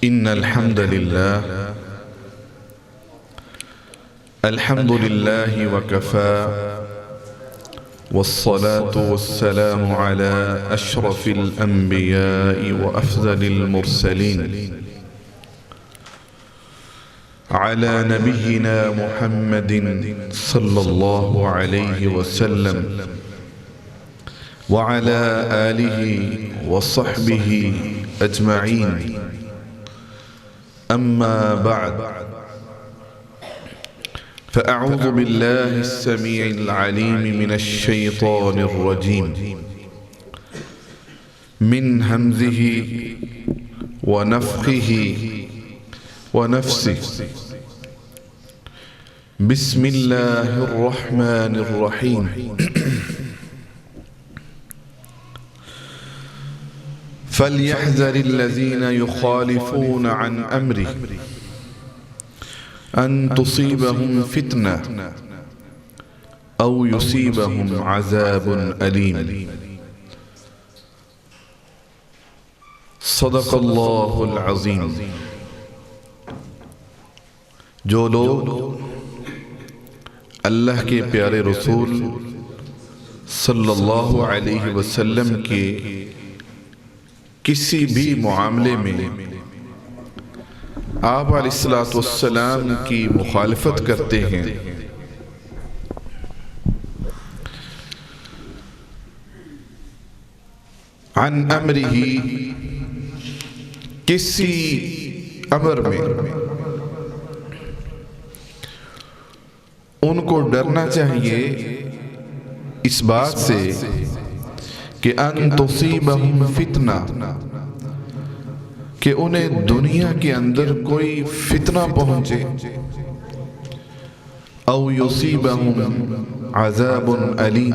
إن الحمد لله وكفى والصلاة والسلام على أشرف الأنبياء وأفضل المرسلين على نبينا محمد صلى الله عليه وسلم وعلى آله وصحبه أجمعين. أما بعد، فأعوذ بالله السميع العليم من الشيطان الرجيم من همزه ونفخه ونفسه. بسم الله الرحمن الرحيم. فليحذر الذين يخالفون عن أمره أن تصيبهم فتنة أو يصيبهم عذاب أليم. صدق الله العظيم. جو لوگ اللہ کے پیارے رسول صلی اللہ علیہ وسلم کے کسی بھی معاملے میں آپ علیہ السلام کی مخالفت کرتے ہیں، عن امرہ، کسی امر میں، ان کو ڈرنا چاہیے اس بات سے کہ ان تصیبہم فتنہ، کہ انہیں دنیا کے اندر کوئی فتنہ پہنچے، او یصیبہم عذاب علیم،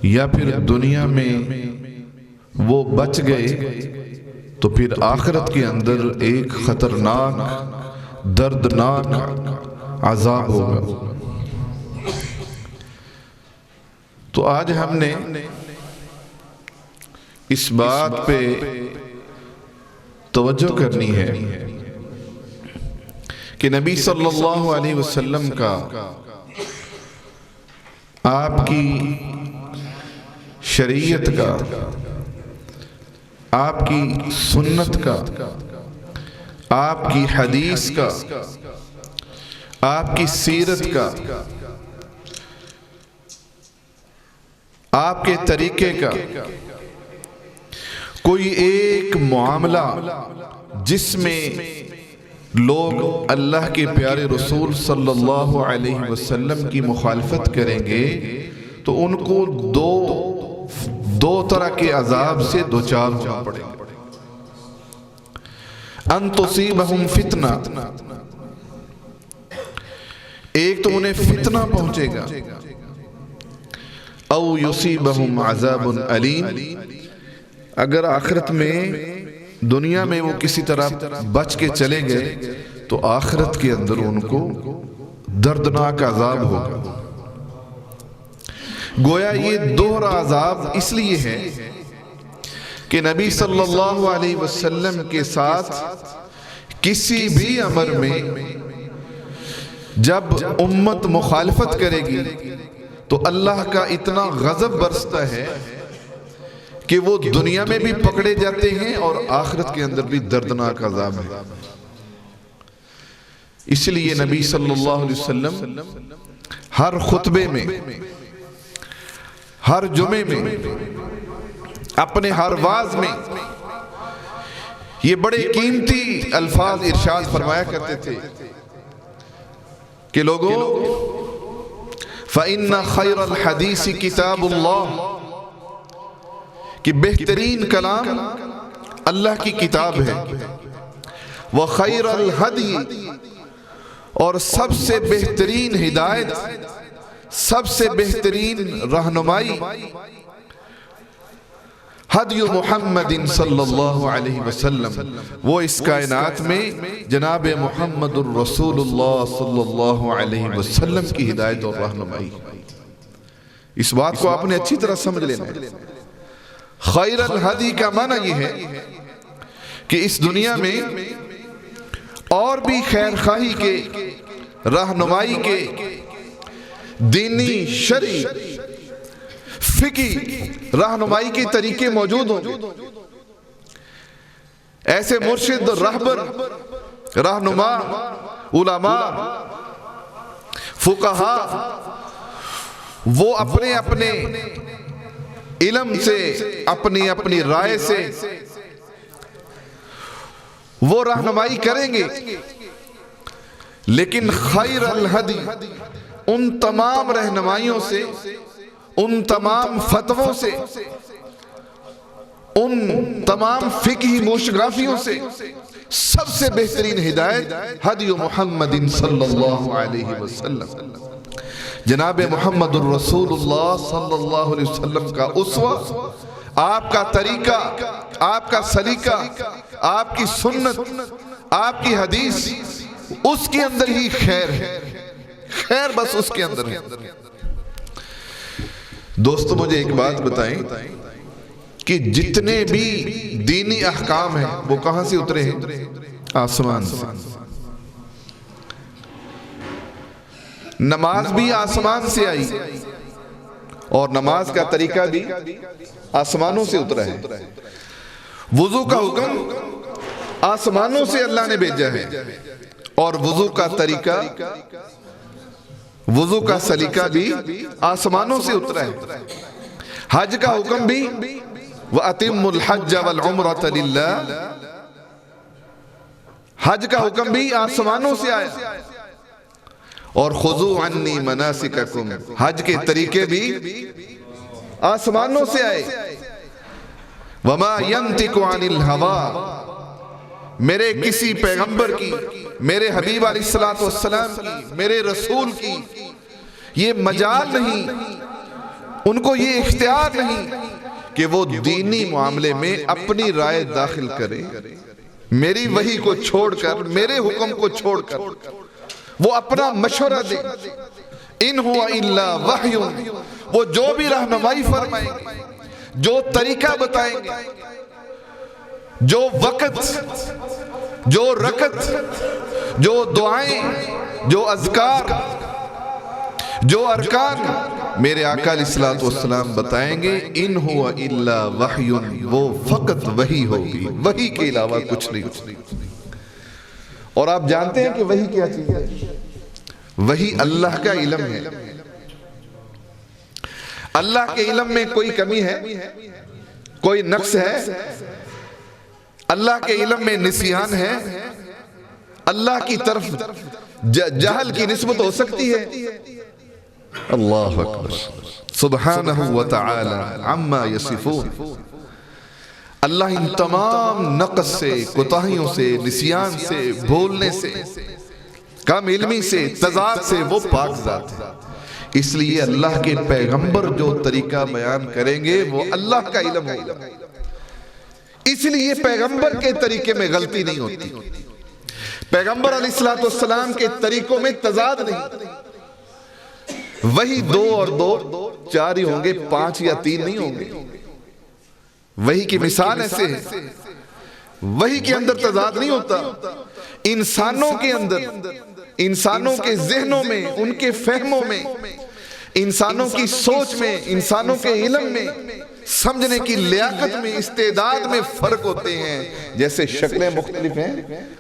یا پھر دنیا میں وہ بچ گئے تو پھر آخرت کے اندر ایک خطرناک دردناک عذاب ہوگا۔ تو آج ہم نے اس بات پہ توجہ کرنی ہے کہ نبی صلی اللہ علیہ وسلم کا، آپ کی شریعت کا، آپ کی سنت کا، آپ کی حدیث کا، آپ کی سیرت کا، آپ کے طریقے کا کوئی ایک معاملہ جس میں لوگ اللہ کے پیارے رسول صلی اللہ علیہ وسلم کی مخالفت کریں گے تو ان کو دو طرح کے عذاب سے دوچار ہونا پڑے گا۔ ان تصیبہم فتنہ، ایک تو انہیں فتنہ پہنچے گا، او یصیبہم عذاب علیم، اگر آخرت میں دنیا میں وہ کسی طرح بچ کے چلے گئے تو آخرت کے اندر ان کو دردناک عذاب ہوگا۔ گویا یہ دوہرا عذاب اس لیے ہے کہ نبی صلی اللہ علیہ وسلم کے ساتھ کسی بھی امر میں جب امت مخالفت کرے گی تو اللہ کا اتنا غضب برستا ہے کہ وہ دنیا میں بھی پکڑے جاتے ہیں اور آخرت کے اندر بھی دردناک عذاب ہے۔ اس لیے نبی صلی اللہ علیہ وسلم ہر خطبے میں، ہر جمعے میں، اپنے ہر واعظ میں یہ بڑے قیمتی الفاظ ارشاد فرمایا کرتے تھے کہ لوگوں، فَإِنَّ خَيْرَ الْحَدِيثِ كِتَابُ اللَّهِ، کہ بہترین کلام اللہ کی کتاب ہے، وَخَيْرَ الْهَدِي، اور سب سے بہترین ہدایت، سب سے بہترین رہنمائی ہدی محمد صلی اللہ علیہ وسلم، وہ اس کائنات میں جناب محمد الرسول اللہ صلی اللہ علیہ وسلم کی ہدایت اور رہنمائی۔ اس بات کو آپ نے اچھی طرح سمجھ لینا ہے۔ خیر الہدی کا معنی یہ ہے کہ اس دنیا میں اور بھی خیر خواہی کے، رہنمائی کے، دینی شرعی فقہی رہنمائی کے طریقے موجود ہوں گے۔ ایسے مرشد، رہبر، رہنما، علماء، فقہا، وہ اپنے اپنے علم سے، اپنی اپنی رائے سے وہ رہنمائی کریں گے، لیکن خیر الہدی ان تمام رہنمائیوں سے، ان تمام فتووں سے، ان تمام فقہی موشگرافیوں سے سب سے بہترین ہدایت ہدی محمد صلی اللہ علیہ وسلم، جناب محمد الرسول اللہ صلی اللہ علیہ وسلم کا اسوہ، آپ کا طریقہ، آپ کا سلیقہ، آپ کی سنت، آپ کی حدیث، اس کے اندر ہی خیر ہے، خیر بس اس کے اندر ہے۔ دوستو مجھے ایک بات بتائیں کہ جتنے بھی دینی احکام ہیں وہ کہاں سے اترے ہیں؟ آسمان سے۔ نماز بھی آسمان سے آئی اور نماز کا طریقہ بھی آسمانوں سے اترا ہے۔ وضو کا حکم آسمانوں سے اللہ نے بھیجا ہے، اور وضو کا طریقہ، وضو کا سلیقہ بھی آسمانوں سے اترا ہے۔ حج کا حکم بھی وَأَتِمُّ الْحَجَّ وَالْعُمْرَةَ لِلَّهِ، حج کا حکم بھی آسمانوں سے آیا، اور خُذُوا عَنِّي مَنَاسِكَكُمْ، حج کے طریقے بھی آسمانوں سے آئے۔ وَمَا يَنْتِقُ عَنِ الْهَوَىٰ، میرے کسی پیغمبر کی، میرے حبیب علیہ السلام کی، میرے رسول کی یہ مجال نہیں، ان کو یہ اختیار نہیں کہ وہ دینی معاملے میں اپنی رائے داخل کرے، میری وحی کو چھوڑ کر، میرے حکم کو چھوڑ کر وہ اپنا مشورہ دے۔ ان هو الا وحی، وہ جو بھی رہنمائی فرمائیں گے، جو طریقہ بتائیں گے، جو وقت، جو رکعت، جو دعائیں، جو اذکار، جو ارکان میرے آقا علیہ السلام بتائیں گے، ان ہوا الا وحی، وہ فقط وحی ہوگی، وحی کے علاوہ کچھ نہیں۔ اور آپ جانتے ہیں کہ وحی کیا چیز ہے؟ وحی اللہ کا علم ہے۔ اللہ کے علم میں کوئی کمی ہے؟ کوئی نقص ہے؟ اللہ کے علم میں نسیان ہے؟ اللہ کی طرف جہل کی نسبت ہو سکتی ہے؟ اللہ اکبر، سبحانہ وتعالی عما یصفون۔ اللہ ان تمام نقص سے، کوتاہیوں سے، نسیان سے، بھولنے سے، کم علمی سے، تضاد سے وہ پاک ذات ہے۔ اس لیے اللہ کے پیغمبر جو طریقہ بیان کریں گے وہ اللہ کا علم ہوگا، اس لیے پیغمبر کے طریقے میں غلطی نہیں ہوتی، پیغمبر علیہ السلام کے طریقوں میں تضاد نہیں۔ وہی 2 اور 2 4 ہی ہوں گے، 5 یا 3 نہیں ہوں گے۔ وہی کی مثال ایسے ہے، وہی کے اندر تضاد نہیں ہوتا۔ انسانوں کے اندر، انسانوں کے ذہنوں میں، ان کے فہموں میں، انسانوں کی سوچ میں، انسانوں کے علم میں، سمجھنے کی لیاقت میں، استعداد میں فرق ہوتے ہیں۔ جیسے شکلیں مختلف ہیں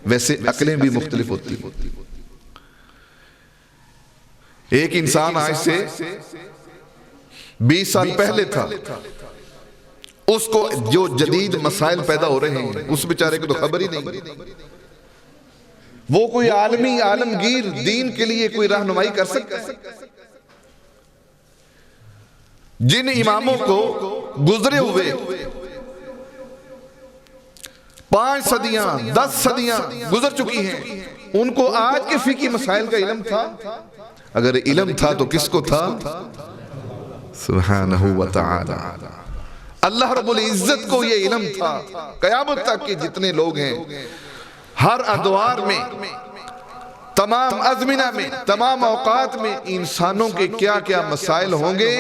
ویسے عقلیں بھی مختلف ہوتی ہیں۔ ایک انسان آج سے 20 سال پہلے تھا، اس کو جو جدید مسائل پیدا ہو رہے ہیں اس بیچارے کو تو خبر ہی نہیں، وہ کوئی عالمی عالمگیر دین کے لیے کوئی رہنمائی کر سکتا ہے؟ جن اماموں کو گزرے ہوئے 5 صدیاں 10 صدیاں گزر چکی ہیں، ان کو آج کے فقہی مسائل کا علم تھا؟ اگر علم تھا تو کس کو تھا؟ سبحانہ وتعالی اللہ رب العزت کو یہ علم تھا۔ قیامت تک کے جتنے لوگ ہیں، ہر ادوار میں، تمام ازمنہ میں، تمام اوقات میں انسانوں کے کیا کیا مسائل ہوں گے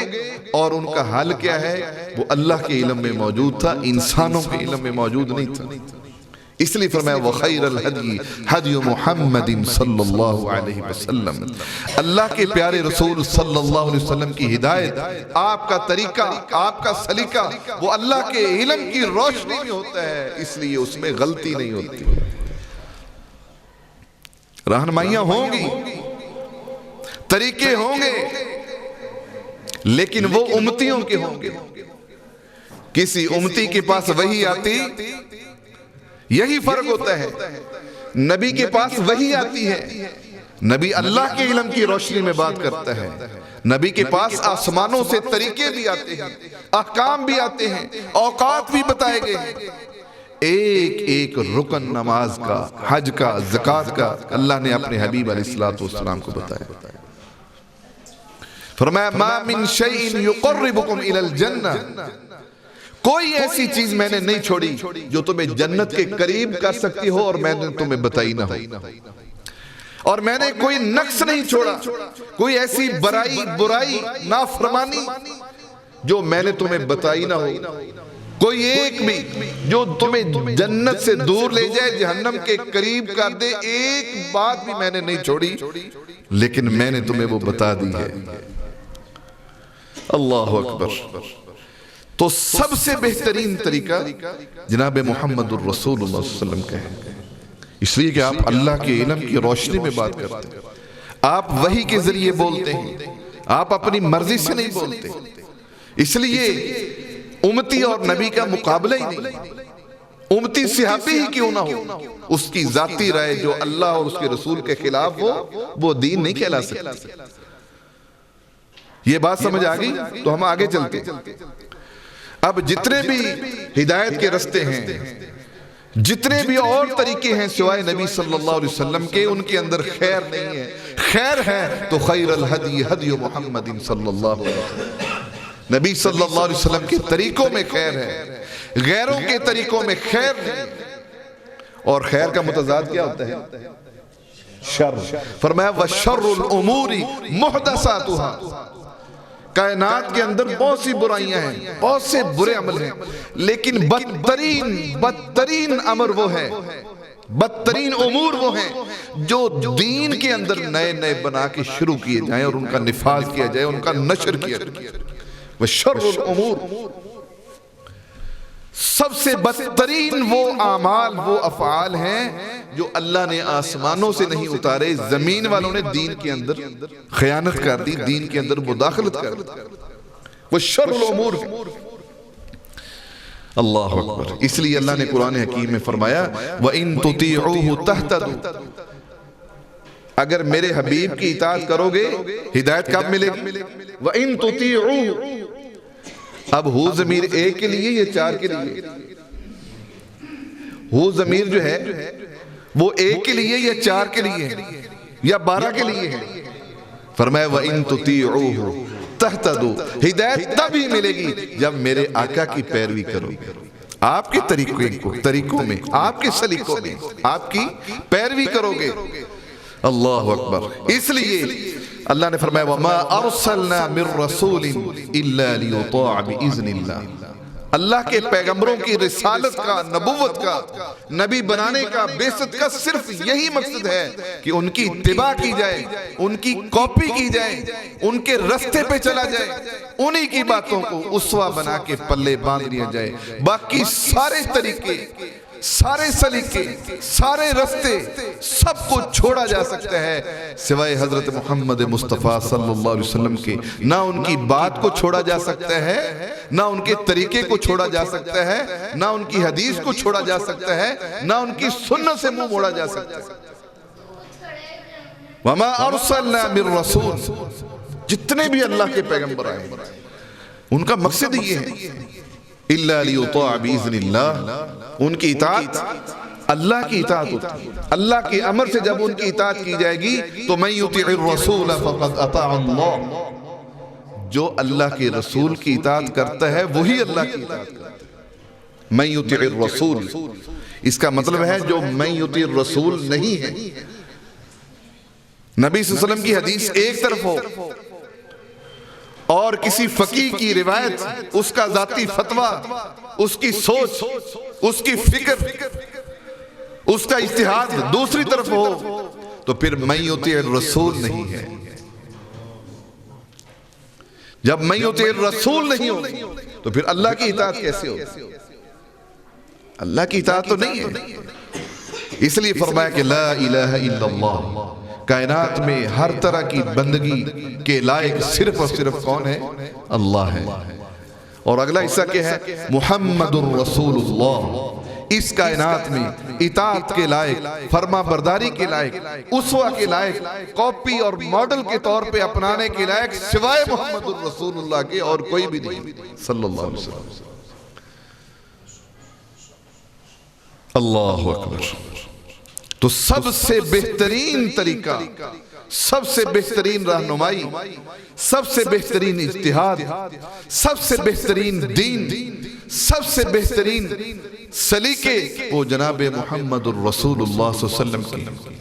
اور ان کا حل کیا ہے، وہ اللہ کے علم میں موجود تھا، انسانوں کے علم میں موجود نہیں تھا۔ اس لیے فرمایا وَخَيْرَ الْهَدْيِ هَدْيُ مُحَمَّدٍ صلی اللہ علیہ وسلم، اللہ کے پیارے رسول صلی اللہ علیہ وسلم کی ہدایت، آپ کا طریقہ، آپ کا سلیقہ وہ اللہ کے علم کی روشنی میں ہوتا ہے، اس لیے اس میں غلطی نہیں ہوتی۔ رہنمائیاں ہوں گی، طریقے ہوں گے، لیکن وہ امتیوں کے ہوں گے۔ کسی امتی کے پاس وحی آتی، یہی فرق ہوتا ہے، نبی کے پاس وحی آتی ہے، نبی اللہ کے علم کی روشنی میں بات کرتا ہے، نبی کے پاس آسمانوں سے طریقے بھی آتے ہیں، احکام بھی آتے ہیں، اوقات بھی بتائے گئے ہیں، ایک ایک رکن نماز کا، حج کا، زکوٰۃ کا اللہ نے اپنے حبیب علیہ السلام کو بتایا۔ فرمایا ما من شیء یقربکم الی الجنہ، کوئی ایسی چیز میں نے نہیں چھوڑی جو تمہیں جنت کے قریب کر سکتی ہو اور میں نے تمہیں بتائی نہ ہو، اور میں نے کوئی نقص نہیں چھوڑا، کوئی ایسی برائی نافرمانی جو میں نے تمہیں بتائی نہ ہو، کوئی ایک بھی جو تمہیں جنت سے دور لے جائے، جہنم کے قریب کر دے، ایک بات بھی میں نے نہیں چھوڑی، لیکن میں نے تمہیں وہ بتا دی ہے۔ اللہ اکبر۔ تو سب سے بہترین طریقہ جناب محمد الرسول اللہ صلی اللہ علیہ وسلم کا ہے، اس لیے کہ آپ اللہ کے علم کی روشنی میں بات کرتے ہیں، آپ وحی کے ذریعے بولتے ہیں، آپ اپنی مرضی سے نہیں بولتے، اس لیے امتی اور نبی کا مقابلہ ہی نہیں، امتی صحابی ہی کیوں نہ ہو، اس کی ذاتی رائے جو اللہ اور اس کے رسول کے خلاف ہو وہ دین نہیں کہلا سکتی۔ یہ بات سمجھ آگئی تو ہم آگے چلتے۔ اب جتنے بھی ہدایت کے رستے ہیں، جتنے بھی اور طریقے ہیں سوائے نبی صلی اللہ علیہ وسلم کے، ان کے اندر خیر نہیں ہے۔ خیر ہے تو خیر الہدی ہدی محمد صلی اللہ علیہ وسلم، نبی صلی اللہ علیہ وسلم کے طریقوں میں خیر ہے، غیروں کے طریقوں میں خیر نہیں۔ اور خیر کا متضاد کیا ہوتا ہے؟ شر۔ فرمایا وَشَرُّ الْأُمُورِ مُحْدَثَاتُهَا، کائنات کے اندر بہت سی برائیاں ہیں، بہت سے برے عمل ہیں، لیکن بدترین امر وہ ہے، بدترین امور وہ ہیں جو دین کے اندر نئے نئے بنا کے شروع کیے جائیں اور ان کا نفاذ کیا جائے، ان کا نشر کیا جائے۔ وَشَرُّ الْأُمُورِ، سب سے بدترین وہ اعمال، وہ افعال ہیں جو اللہ نے آسمانوں سے نہیں اتارے، زمین والوں نے دین کے اندر خیانت کر دی، دین کے اندر مداخلت کر دی۔ وہ شر الامور، اللہ اکبر۔ اس لیے اللہ نے قرآن حکیم میں فرمایا وَإِن تُطِيعُوهُ تَهْتَدُوا، اگر میرے حبیب کی اطاعت کرو گے ہدایت کب ملے گی؟ وَإِن تُطِيعُوهُ، اب ہو ضمیر ایک کے لیے یا چار کے لیے؟ ہو ضمیر جو ہے وہ ایک کے لیے یا چار کے لیے یا 12 کے لیے ہے؟ فرمایا وَإِن تُطِيعُوهُ تَهْتَدُوا، ہدایت تب ہی ملے گی جب میرے آقا کی پیروی کرو گے، آپ کے طریقوں میں، آپ کے سلیقوں میں آپ کی پیروی کرو گے۔ اللہ اکبر۔ اس لیے اللہ نے فرمایا وَمَا أَرْسَلْنَا مِن رَّسُولٍ إِلَّا لِيُطَاعَ بِإِذْنِ اللَّهِ، اللہ کے پیغمبروں کی رسالت کا، نبوت کا، نبی بنانے کا، بعثت کا صرف یہی مقصد ہے کہ ان کی اتباع کی جائے، ان کی کاپی کی جائے، ان کے رستے پہ چلا جائے، انہی کی باتوں کو اسوہ بنا کے پلے باندھ لیا جائے۔ باقی سارے طریقے، سارے سلیقے، سارے رستے، سب کو چھوڑا جا سکتا ہے سوائے حضرت محمد مصطفیٰ صلی اللہ علیہ وسلم کے۔ نہ ان کی بات کو چھوڑا جا سکتا ہے، نہ ان کے طریقے کو چھوڑا جا سکتا ہے، نہ ان کی حدیث کو چھوڑا جا سکتا ہے، نہ ان کی سنت سے منہ موڑا جا سکتا ہے۔ وَمَا أَرْسَلْنَا مِن رَّسُولٍ، جتنے بھی اللہ کے پیغمبر آئے ان کا مقصد یہ ہے إِلَّا لِيُطَاعَ بِإِذْنِ اللَّهِ، ان کی اطاعت اللہ کی اطاعت ہوتی ہے۔ اللہ کے امر سے جب ان کی اطاعت کی جائے گی تو مَن يُطِعِ الرَّسُولَ فَقَدْ أَطَاعَ اللَّهَ، جو اللہ کے رسول کی اطاعت کرتا ہے وہی اللہ کی اطاعت کرتا ہے۔ مَن يُطِعِ الرَّسُولِ، اس کا مطلب ہے جو مَن يُطِعِ الرَّسُول نہیں ہے، نبی صلی اللہ علیہ وسلم کی حدیث ایک طرف ہو اور کسی فقیہ کی روایت، اس کا ذاتی فتویٰ، اس کی سوچ، اس کی فکر، اس کا اجتہاد دوسری طرف ہو تو پھر من یطیع الرسول نہیں ہے. جب من یطیع الرسول نہیں ہو تو پھر اللہ کی اطاعت کیسے ہو؟ اللہ کی اطاعت تو نہیں ہے. اس لیے فرمایا کہ لا الہ الا اللہ، کائنات میں ہر طرح کی بندگی کے لائق صرف اور صرف کون ہے؟ اللہ ہے. اور اگلا حصہ کیا ہے؟ محمد الرسول اللہ. اس کائنات میں اطاعت کے لائق، فرما برداری کے لائق، اسوہ کے لائق، کاپی اور ماڈل کے طور پہ اپنانے کے لائق سوائے محمد الرسول اللہ کے اور کوئی بھی نہیں صلی اللہ علیہ وسلم. اللہ اکبر. تو سب سے بہترین طریقہ، سب سے بہترین رہنمائی، سب سے بہترین اجتہاد، سب سے بہترین دین، سب سے بہترین سلیقے وہ جناب محمد الرسول اللہ صلی اللہ علیہ وسلم کی.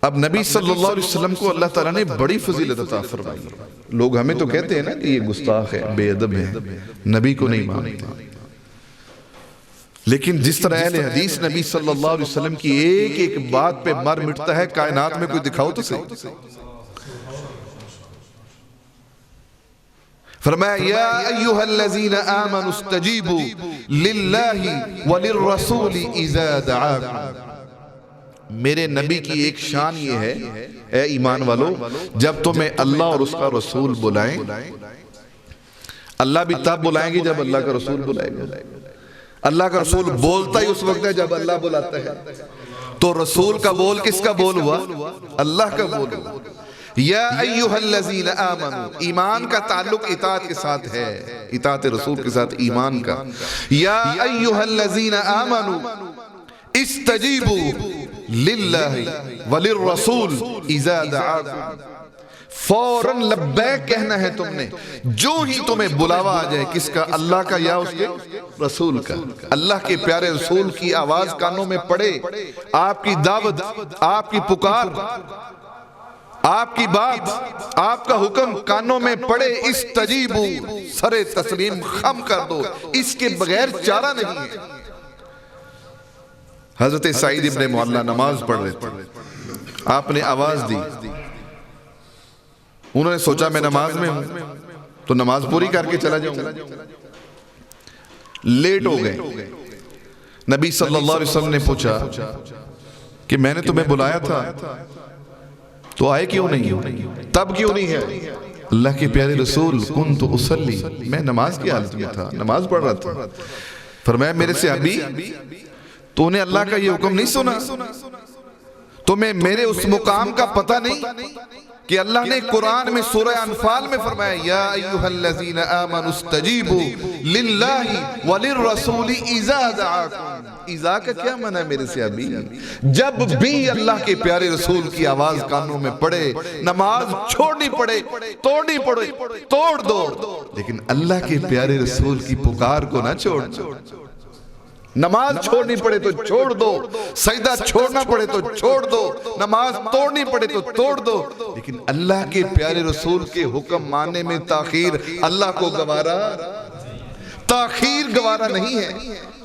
اب نبی صلی اللہ علیہ وسلم کو اللہ تعالیٰ نے بڑی فضیلت عطا فرمائی. لوگ ہمیں تو کہتے ہیں نا کہ یہ گستاخ ہے، بے ادب ہے، نبی کو نہیں مانتے. لیکن جس طرح اہل حدیث نبی صلی اللہ علیہ وسلم کی ایک ایک بات پہ مر مٹتا ہے، کائنات میں کوئی دکھاؤ تو صحیح. فرمایا یا ایہا الذین آمنوا استجیبوا للہ وللرسول اذا دعاکم. میرے نبی کی ایک شان یہ ہے اے ایمان والو، جب تمہیں اللہ اور اس کا رسول بلائیں، اللہ بھی تب بلائیں گے جب اللہ کا رسول بلائے گا. اللہ کا رسول بولتا ہی اس وقت ہے جب اللہ بلاتا ہے. تو رسول کا بول کس کا بول ہوا؟ اللہ کا بول ہوا. یا ایہا الذین آمنوا، ایمان کا تعلق اطاعت کے ساتھ ہے، اطاعت رسول کے ساتھ ایمان کا. یا ایہا الذین آمنوا استجیبوا للہ وللرسول اذا دعاکم. فوراً لبیک کہنا ہے تم نے جو ہی تمہیں بلاوا آ جائے. کس کا؟ اللہ کا یا اس کے رسول کا. اللہ کے پیارے رسول کی آواز کانوں میں پڑے، آپ کی دعوت، آپ کی پکار، آپ کی بات، آپ کا حکم کانوں میں پڑے. استجیبو، سر تسلیم خم کر دو، اس کے بغیر چارہ نہیں ہے. حضرت سعید ابن معلہ نماز پڑھ رہے تھے، آپ نے آواز دی. انہوں نے سوچا میں نماز میں ہوں تو نماز پوری کر کے چلا جاؤں. لیٹ ہو گئے. نبی صلی اللہ علیہ وسلم نے پوچھا کہ میں نے تمہیں بلایا تھا تو آئے کیوں نہیں؟ تب کیوں نہیں ہے؟ اللہ کے پیارے رسول کنت اصلی، میں نماز کی حالت میں تھا، نماز پڑھ رہا تھا. فرمایا میرے سے ابھی تو نے اللہ کا یہ حکم نہیں سنا؟ تمہیں میرے اس مقام کا پتہ نہیں کہ اللہ نے قرآن میں سورہ انفال میں فرمایا یا ایہا الذین آمنوا استجیبوا للہ وللرسول اذا دعاکم. اذا کا کیا معنی ہے میرے سے ابھی؟ جب بھی اللہ کے پیارے رسول کی آواز کانوں میں پڑے، نماز چھوڑنی پڑے، توڑنی پڑے، توڑ دو. لیکن اللہ کے پیارے رسول کی پکار کو نہ چھوڑ. نماز چھوڑنی پڑے تو چھوڑ دو، سجدہ چھوڑنا پڑے تو چھوڑ دو، نماز توڑنی پڑے تو توڑ دو. لیکن اللہ کے پیارے رسول کے حکم ماننے میں تاخیر اللہ کو گوارا، تاخیر گوارا نہیں ہے.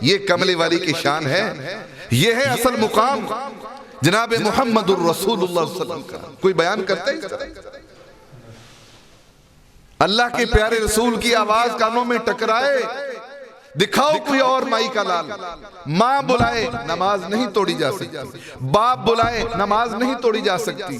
یہ کملے والی کی شان ہے، یہ ہے اصل مقام جناب محمد الرسول اللہ صلی اللہ علیہ وسلم کا. کوئی بیان کرتا ہے اللہ کے پیارے رسول کی آواز کانوں میں ٹکرائے، دکھاؤ کوئی اور مائی کا لال. ماں بلائے نماز نہیں توڑی جا سکتی، باپ بلائے نماز نہیں توڑی جا سکتی.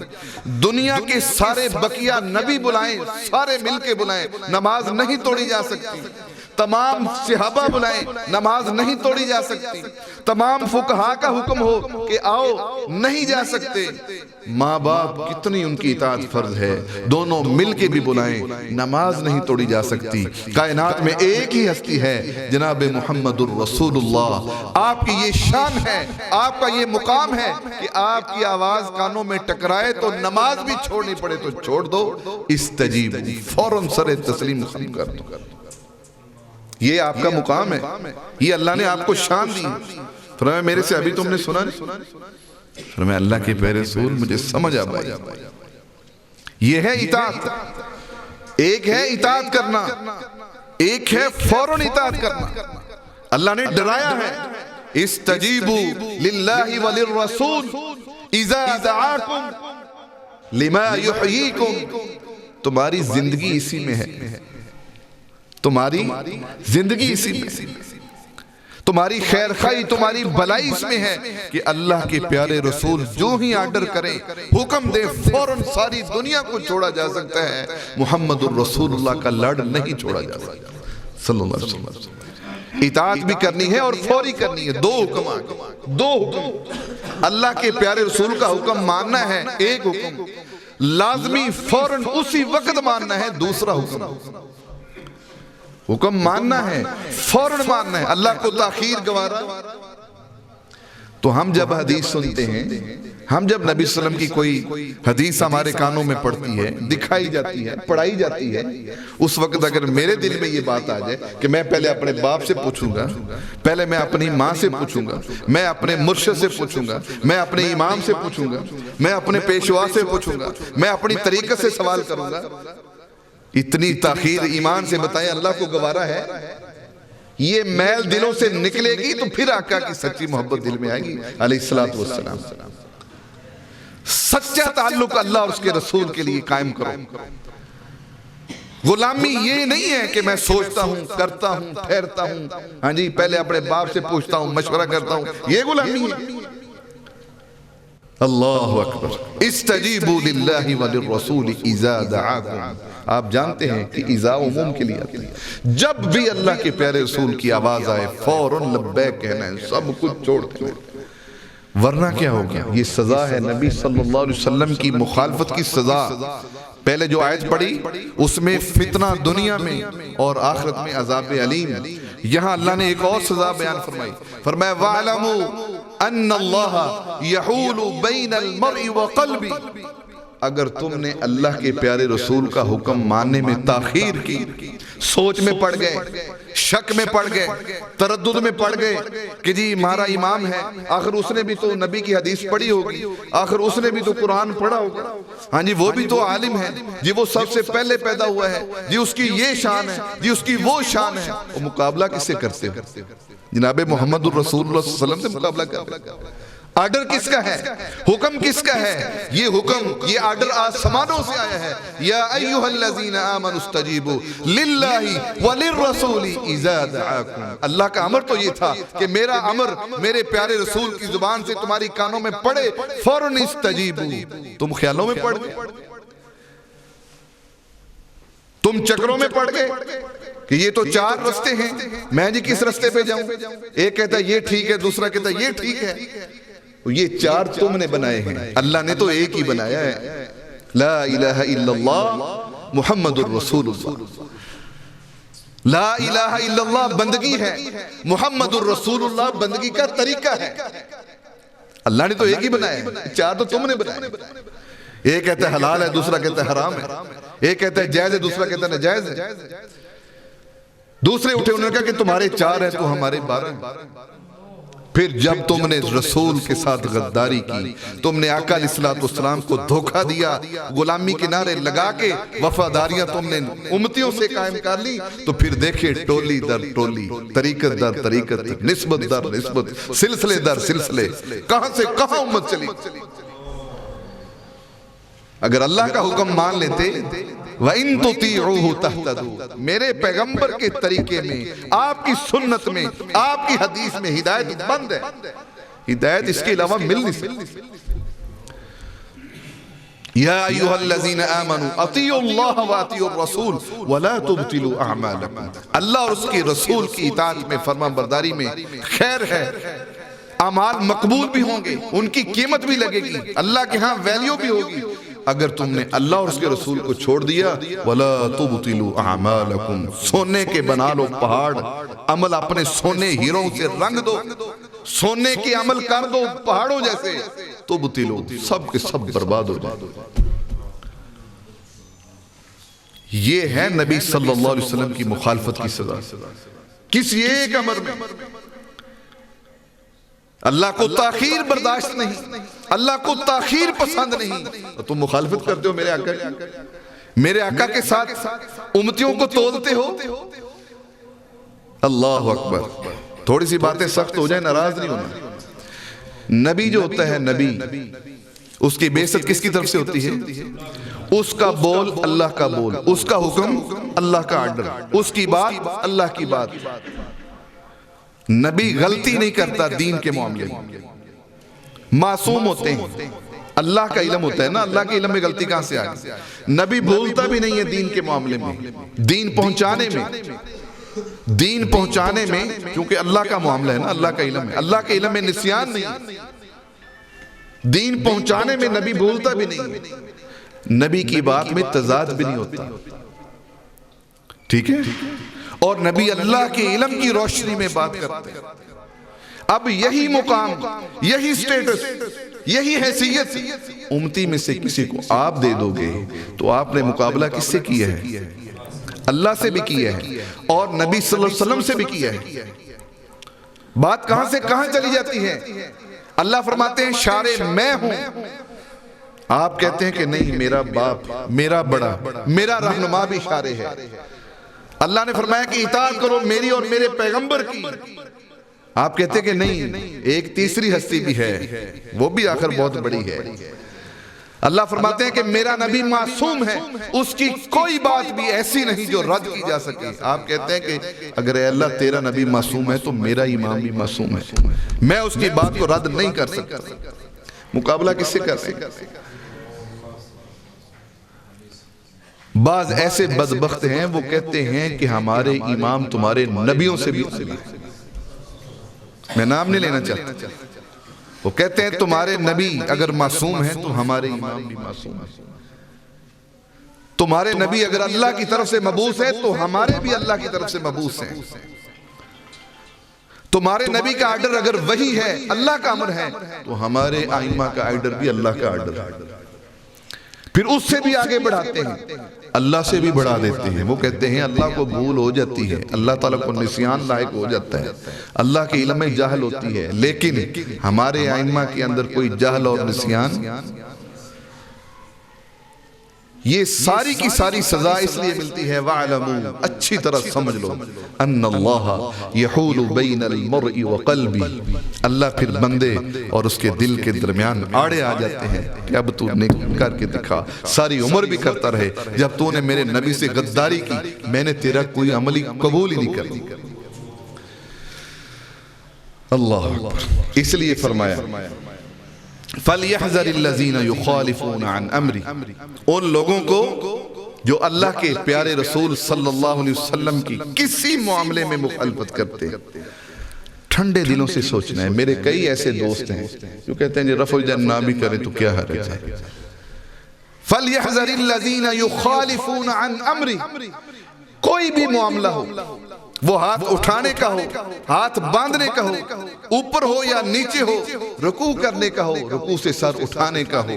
دنیا کے سارے بقیہ نبی بلائیں، سارے مل کے بلائیں، نماز نہیں توڑی جا سکتی. تمام صحابہ بلائیں، نماز نہیں توڑی جا سکتی. تمام فقہا کا حکم ہو کہ آؤ، نہیں جا سکتے. ماں باپ کتنی ان کی اطاعت فرض ہے، دونوں مل کے بھی بلائیں، نماز نہیں توڑی جا سکتی. کائنات میں ایک ہی ہستی ہے جناب محمد الرسول اللہ. آپ کی یہ شان ہے، آپ کا یہ مقام ہے کہ آپ کی آواز کانوں میں ٹکرائے تو نماز بھی چھوڑنی پڑے تو چھوڑ دو. استجیب، فوراً سر تسلیم خم کر دو. یہ آپ کا مقام ہے، یہ اللہ نے آپ کو شان دی. فرمایا میرے سے ابھی تم نے سنا نہیں؟ فرمایا اللہ کے پیارے رسول مجھے سمجھ آ گئی. یہ ہے اطاعت. ایک ہے اطاعت کرنا، ایک ہے فوراً اطاعت کرنا. اللہ نے ڈرایا ہے استجیبوا للہ وللرسول اذا دعاکم لما یحییکم. تمہاری زندگی اسی میں ہے، تمہاری زندگی اسی میں، تمہاری خیر خواہی، تمہاری بلائی اس میں ہے کہ اللہ کے پیارے رسول جو ہی آرڈر کریں، حکم دے، فوراً ساری دنیا کو چھوڑا جا سکتا ہے، محمد الرسول اللہ کا لڑ نہیں چھوڑا جا سکتا صلی اللہ علیہ وسلم. اطاعت بھی کرنی ہے اور فوری کرنی ہے. دو حکم آگے، دو حکم. اللہ کے پیارے رسول کا حکم ماننا ہے، ایک حکم لازمی فوراً اسی وقت ماننا ہے. دوسرا حکم ماننا ہے، فوراً ماننا ہے. اللہ کو تاخیر گوارا. تو ہم جب حدیث سنتے ہیں، ہم جب نبی صلی اللہ علیہ وسلم کی کوئی حدیث ہمارے کانوں میں پڑتی ہے، دکھائی جاتی ہے، پڑھائی جاتی ہے، اس وقت اگر میرے دل میں یہ بات آ جائے کہ میں پہلے اپنے باپ سے پوچھوں گا، پہلے میں اپنی ماں سے پوچھوں گا، میں اپنے مرشد سے پوچھوں گا، میں اپنے امام سے پوچھوں گا، میں اپنے پیشوا سے پوچھوں گا، میں اپنی طریقت سے سوال کروں گا، اتنی تاخیر ایمان سے بتائیں اللہ کو گوارا ہے؟ یہ میل دلوں سے نکلے گی تو پھر آقا کی سچی محبت دل میں آئے گی علیہ السلام. سچا تعلق اللہ اور اس کے رسول کے لیے قائم کرو. غلامی یہ نہیں ہے کہ میں سوچتا ہوں، کرتا ہوں، ٹھہرتا ہوں، ہاں جی پہلے اپنے باپ سے پوچھتا ہوں، مشورہ کرتا ہوں، یہ غلامی ہے. اللہ اکبر. استجیبوا للہ وللرسول اذا دعاکم. آپ جانتے ہیں کہ اذا عموم کے لیے آتی ہے. جب بھی اللہ کے پیارے رسول کی آواز آئے فوراً لبیک کہنا ہے، سب کچھ چھوڑ کے. ورنہ کیا ہو گیا؟ یہ سزا ہے نبی صلی اللہ علیہ وسلم کی مخالفت کی سزا. پہلے جو آیت پڑھی اس میں فتنہ دنیا میں اور آخرت میں عذاب علیم. یہاں اللہ نے ایک اور سزا بیان فرمائی. فرمایا وَعْلَمُوا أَنَّ اللَّهَ يَحُولُ بَيْنَ الْمَرْءِ وَقَلْبِ. اگر تم نے اللہ کے پیارے رسول کا حکم ماننے میں تاخیر کی، سوچ میں پڑ گئے، شک میں پڑ گئے، تردد میں پڑ گئے کہ جی ہمارا امام ہے، آخر اس نے بھی تو نبی کی حدیث پڑھی ہوگی، آخر اس نے بھی تو قرآن پڑھا ہوگا، ہاں جی وہ بھی تو عالم ہے جی، وہ سب سے پہلے پیدا ہوا ہے جی، اس کی یہ شان ہے جی، اس کی وہ شان ہے. وہ مقابلہ کس سے کرتے ہو؟ جناب محمد الرسول اللہ صلی اللہ علیہ وسلم سے مقابلہ کرتے ہو. آرڈر کس کا ہے؟ حکم کس کا ہے؟ یہ حکم، یہ آرڈر آسمانوں سے آیا ہے. یا ایھا الذین آمنوا استجیبوا للہ وللرسول اذا دعاکم. اللہ کا امر تو یہ تھا کہ میرا امر میرے پیارے رسول کی زبان سے تمہاری کانوں میں پڑے، فوراً استجیبوا. تم خیالوں میں پڑ گئے، تم چکروں میں پڑ گئے کہ یہ تو چار رستے ہیں، میں جی کس رستے پہ جاؤں؟ ایک کہتا ہے یہ ٹھیک ہے، دوسرا کہتا ہے یہ ٹھیک ہے. یہ چار تم نے بنائے ہیں، اللہ نے تو ایک ہی بنایا ہے. لا الہ الا اللہ محمد الرسول اللہ. لا الہ الا اللہ بندگی ہے، محمد الرسول اللہ بندگی کا طریقہ ہے. اللہ نے تو ایک ہی بنایا ہے، چار تو تم نے بنائے. ایک کہتا ہے حلال ہے، دوسرا کہتا ہے حرام ہے، ایک کہتا ہے جائز ہے، دوسرا کہتا ہے ناجائز ہے. دوسرے اٹھے انہوں نے کہا کہ تمہارے چار ہیں تو ہمارے 12 ہیں. پھر جب تم نے رسول کے ساتھ غداری کی، تم نے آقا علیہ السلام کو دھوکہ دیا، غلامی کے نعرے لگا کے وفاداریاں تم نے امتیوں سے قائم کر لی، تو پھر دیکھیں ٹولی در ٹولی، طریقت در طریقت، نسبت در نسبت، سلسلے در سلسلے، کہاں سے کہاں امت چلی. اگر اللہ کا حکم مان لیتے وَإِن تُطِيعُوهُ تَهْتَدُوا، میرے پیغمبر کے طریقے میں، آپ کی سنت میں، آپ کی حدیث میں ہدایت بند ہے. ہدایت اس کے علاوہ مل نہیں سکتی. یا ایھا الذین آمنوا اطیعوا اللہ واطیعوا الرسول ولا تبطلوا اعمالکم. اللہ اور اس کے رسول کی اطاعت میں، فرما برداری میں خیر ہے. اعمال مقبول بھی ہوں گے، ان کی قیمت بھی لگے گی، اللہ کے ہاں ویلیو بھی ہوگی. اگر تم نے اللہ اور اس کے رسول کو چھوڑ دیا، وَلَا تُبْطِلُوا أَعْمَالَكُمْ، سونے کے بنا لو پہاڑ، عمل اپنے سونے ہیروں سے رنگ دو، سونے کے عمل کر دو پہاڑوں جیسے، تُبْطِلُوا، سب کے سب برباد ہو جائے. یہ ہے نبی صلی اللہ علیہ وسلم کی مخالفت کی سزا. کسی ایک امر میں اللہ کو تاخیر برداشت نہیں، اللہ کو تاخیر پسند نہیں، تم مخالفت کرتے ہو میرے آقا کی، میرے آقا کے ساتھ امتیوں کو تولتے ہو. اللہ اکبر. تھوڑی سی باتیں سخت ہو جائیں ناراض نہیں ہونا. نبی جو ہوتا ہے نبی، اس کی بعثت کس کی طرف سے ہوتی ہے؟ اس کا بول اللہ کا بول، اس کا حکم اللہ کا آرڈر، اس کی بات اللہ کی بات. نبی غلطی نہیں کرتا دین کے معاملے میں، معصوم ہوتے ہیں. اللہ کا علم ہوتا ہے نا، اللہ کے علم میں غلطی کہاں سے آئی؟ نبی بھولتا بھی نہیں ہے دین کے معاملے میں، دین پہنچانے میں، کیونکہ اللہ کا معاملہ ہے نا، اللہ کا علم ہے. اللہ کے علم میں نسیان نہیں، دین پہنچانے میں نبی بھولتا بھی نہیں. نبی کی بات میں تضاد بھی نہیں ہوتا. ٹھیک ہے؟ اور نبی اللہ کے علم کی روشنی میں بات کرتے ہیں. اب یہی مقام، یہی سٹیٹس، یہی حیثیت امتی میں سے کسی کو آپ دے دو گے تو آپ نے مقابلہ کس سے کیا ہے؟ اللہ سے بھی کیا ہے اور نبی صلی اللہ علیہ وسلم سے بھی کیا ہے. بات کہاں سے کہاں چلی جاتی ہے؟ اللہ فرماتے ہیں شارع میں ہوں، آپ کہتے ہیں کہ نہیں، میرا باپ، میرا بڑا، میرا رہنما بھی شارع ہے. اللہ نے فرمایا کہ اطاعت کرو میری اور میرے پیغمبر کی، آپ کہتے ہیں کہ نہیں، ایک تیسری ہستی بھی ہے، وہ بھی آخر بہت بڑی ہے. اللہ فرماتے ہیں کہ میرا نبی معصوم ہے، اس کی کوئی بات بھی ایسی نہیں جو رد کی جا سکے. آپ کہتے ہیں کہ اگر اے اللہ تیرا نبی معصوم ہے تو میرا امام بھی معصوم ہے، میں اس کی بات کو رد نہیں کر سکتا. مقابلہ کس سے کرتے ہیں؟ بعض ایسے بدبخت ہیں وہ کہتے ہیں کہ ہمارے امام تمہارے نبیوں سے بھی اعلیٰ ہے. میں نام نہیں لینا چاہتا. وہ کہتے ہیں تمہارے نبی اگر معصوم ہیں تو ہمارے امام بھی معصوم ہیں. تمہارے نبی اگر اللہ کی طرف سے مبعوث ہے تو ہمارے بھی اللہ کی طرف سے مبعوث ہیں. تمہارے نبی کا آرڈر اگر وہی ہے، اللہ کا امر ہے، تو ہمارے ائمہ کا آرڈر بھی اللہ کا آرڈر ہے. پھر اس سے بھی آگے بڑھاتے ہیں، اللہ سے بھی بڑھا دیتے ہیں. وہ کہتے ہیں اللہ کو بھول ہو جاتی ہے، اللہ تعالیٰ کو نسیان لائق ہو جاتا ہے، اللہ کے علم میں جہل ہوتی ہے، لیکن ہمارے ائمہ کے اندر کوئی جہل اور نسیان، یہ ساری کی ساری سزا اس لیے ملتی ہے وَعْلَمُوا، اچھی طرح سمجھ لو، ان اللہ یحول بین المرء وقلبی، اللہ پھر بندے اور اس کے دل کے درمیان آڑے آ جاتے ہیں کہ اب تو نے کر کے دکھا. ساری عمر بھی کرتا رہے، جب تو نے میرے نبی سے غداری کی میں نے تیرا کوئی عملی قبول ہی نہیں کرنی. اللہ اکبر. اس لیے فرمایا فَلْيَحْذَرِ الَّذِينَ يُخَالِفُونَ عَنْ أَمْرِهِ، ان لوگوں کو جو اللہ کے پیارے رسول صلی اللہ علیہ وسلم کی کسی معاملے میں مخالفت کرتے ہیں. ٹھنڈے دلوں سے سوچنا ہے. میرے کئی ایسے دوست ہیں جو کہتے ہیں رفع الجن نہ بھی کریں تو کیا حرج ہے. فَلْيَحْذَرِ الَّذِينَ يُخَالِفُونَ عَنْ أَمْرِهِ، کوئی بھی معاملہ ہو، وہ ہاتھ اٹھانے کا ہو، ہاتھ باندھنے کا ہو، اوپر ہو یا نیچے ہو، رکوع کرنے کا ہو، رکوع سے سر اٹھانے کا ہو،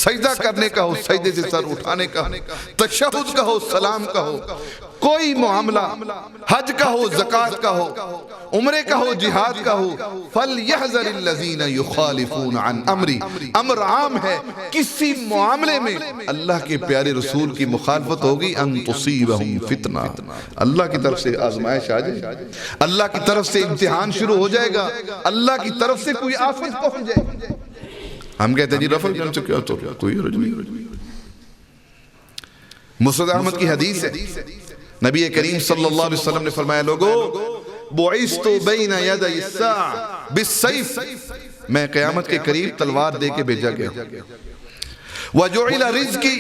سجدہ کرنے کا ہو، سجدے سے سر اٹھانے کا ہو، تشہد کا ہو، سلام کا ہو، کوئی معاملہ، حج کا ہو، زکوٰۃ کا ہو، عمرے کا ہو، جہاد کا ہو. فَلْيَحْذَرِ الَّذِينَ يُخَالِفُونَ عَنْ أَمْرِهِ، امر عام ہے، کسی معاملے میں اللہ کے پیارے رسول کی مخالفت ہوگی ان تصیبہم فتنہ، اللہ کی طرف سے آزمائش آ جائے، اللہ کی طرف سے امتحان شروع ہو جائے گا، اللہ کی طرف سے کوئی آفت پہنچ جائے گی. ہم کہتے ہیں جی رفع الجن سے کیا تو کوئی حرج نہیں. مسند احمد کی حدیث ہے، نبی کریم صلی اللہ علیہ وسلم نے فرمایا لوگو بعثت بین یدی الساعہ بالسیف، میں قیامت کے قریب تلوار دے کے بھیجا گیا. وجعل رزقی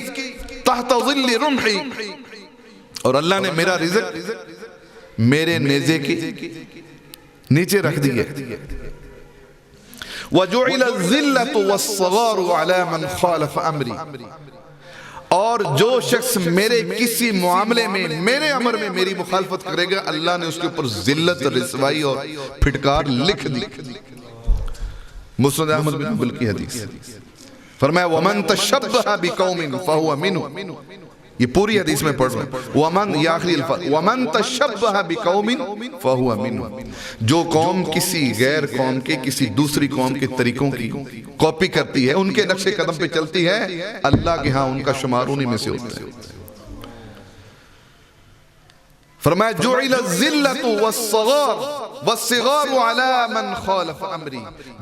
تحت ظل رمحی، اور اللہ نے میرا رزق میرے نیزے کے نیچے رکھ دیا. وجعل الذلۃ والصغار علی من خالف امری، اور جو شخص میرے کسی معاملے میں، میرے امر میں میری مخالفت کرے گا، اللہ نے اس کے اوپر ذلت، رسوائی اور پھٹکار لکھ دی. مسند احمد بن حنبل کی حدیث. فرمایا وَمَن تَشَبَّهَ بِقَوْمٍ فَهُوَ مِنْهُ، یہ پوری حدیث میں پڑھ رہا ہوں. یہ آخری الفاظ وَمَن تَشَبَّهَ بِقَوْمٍ فَهُوَ مِنْهُ، جو قوم کسی غیر قوم کے، کسی دوسری قوم کے طریقوں کی کاپی کرتی ہے، ان کے نقش قدم پہ چلتی ہے، اللہ کے ہاں ان کا شمار انہی میں سے ہوتا ہے. فرمایا جعل الذلۃ والصغار علی من خالف امری،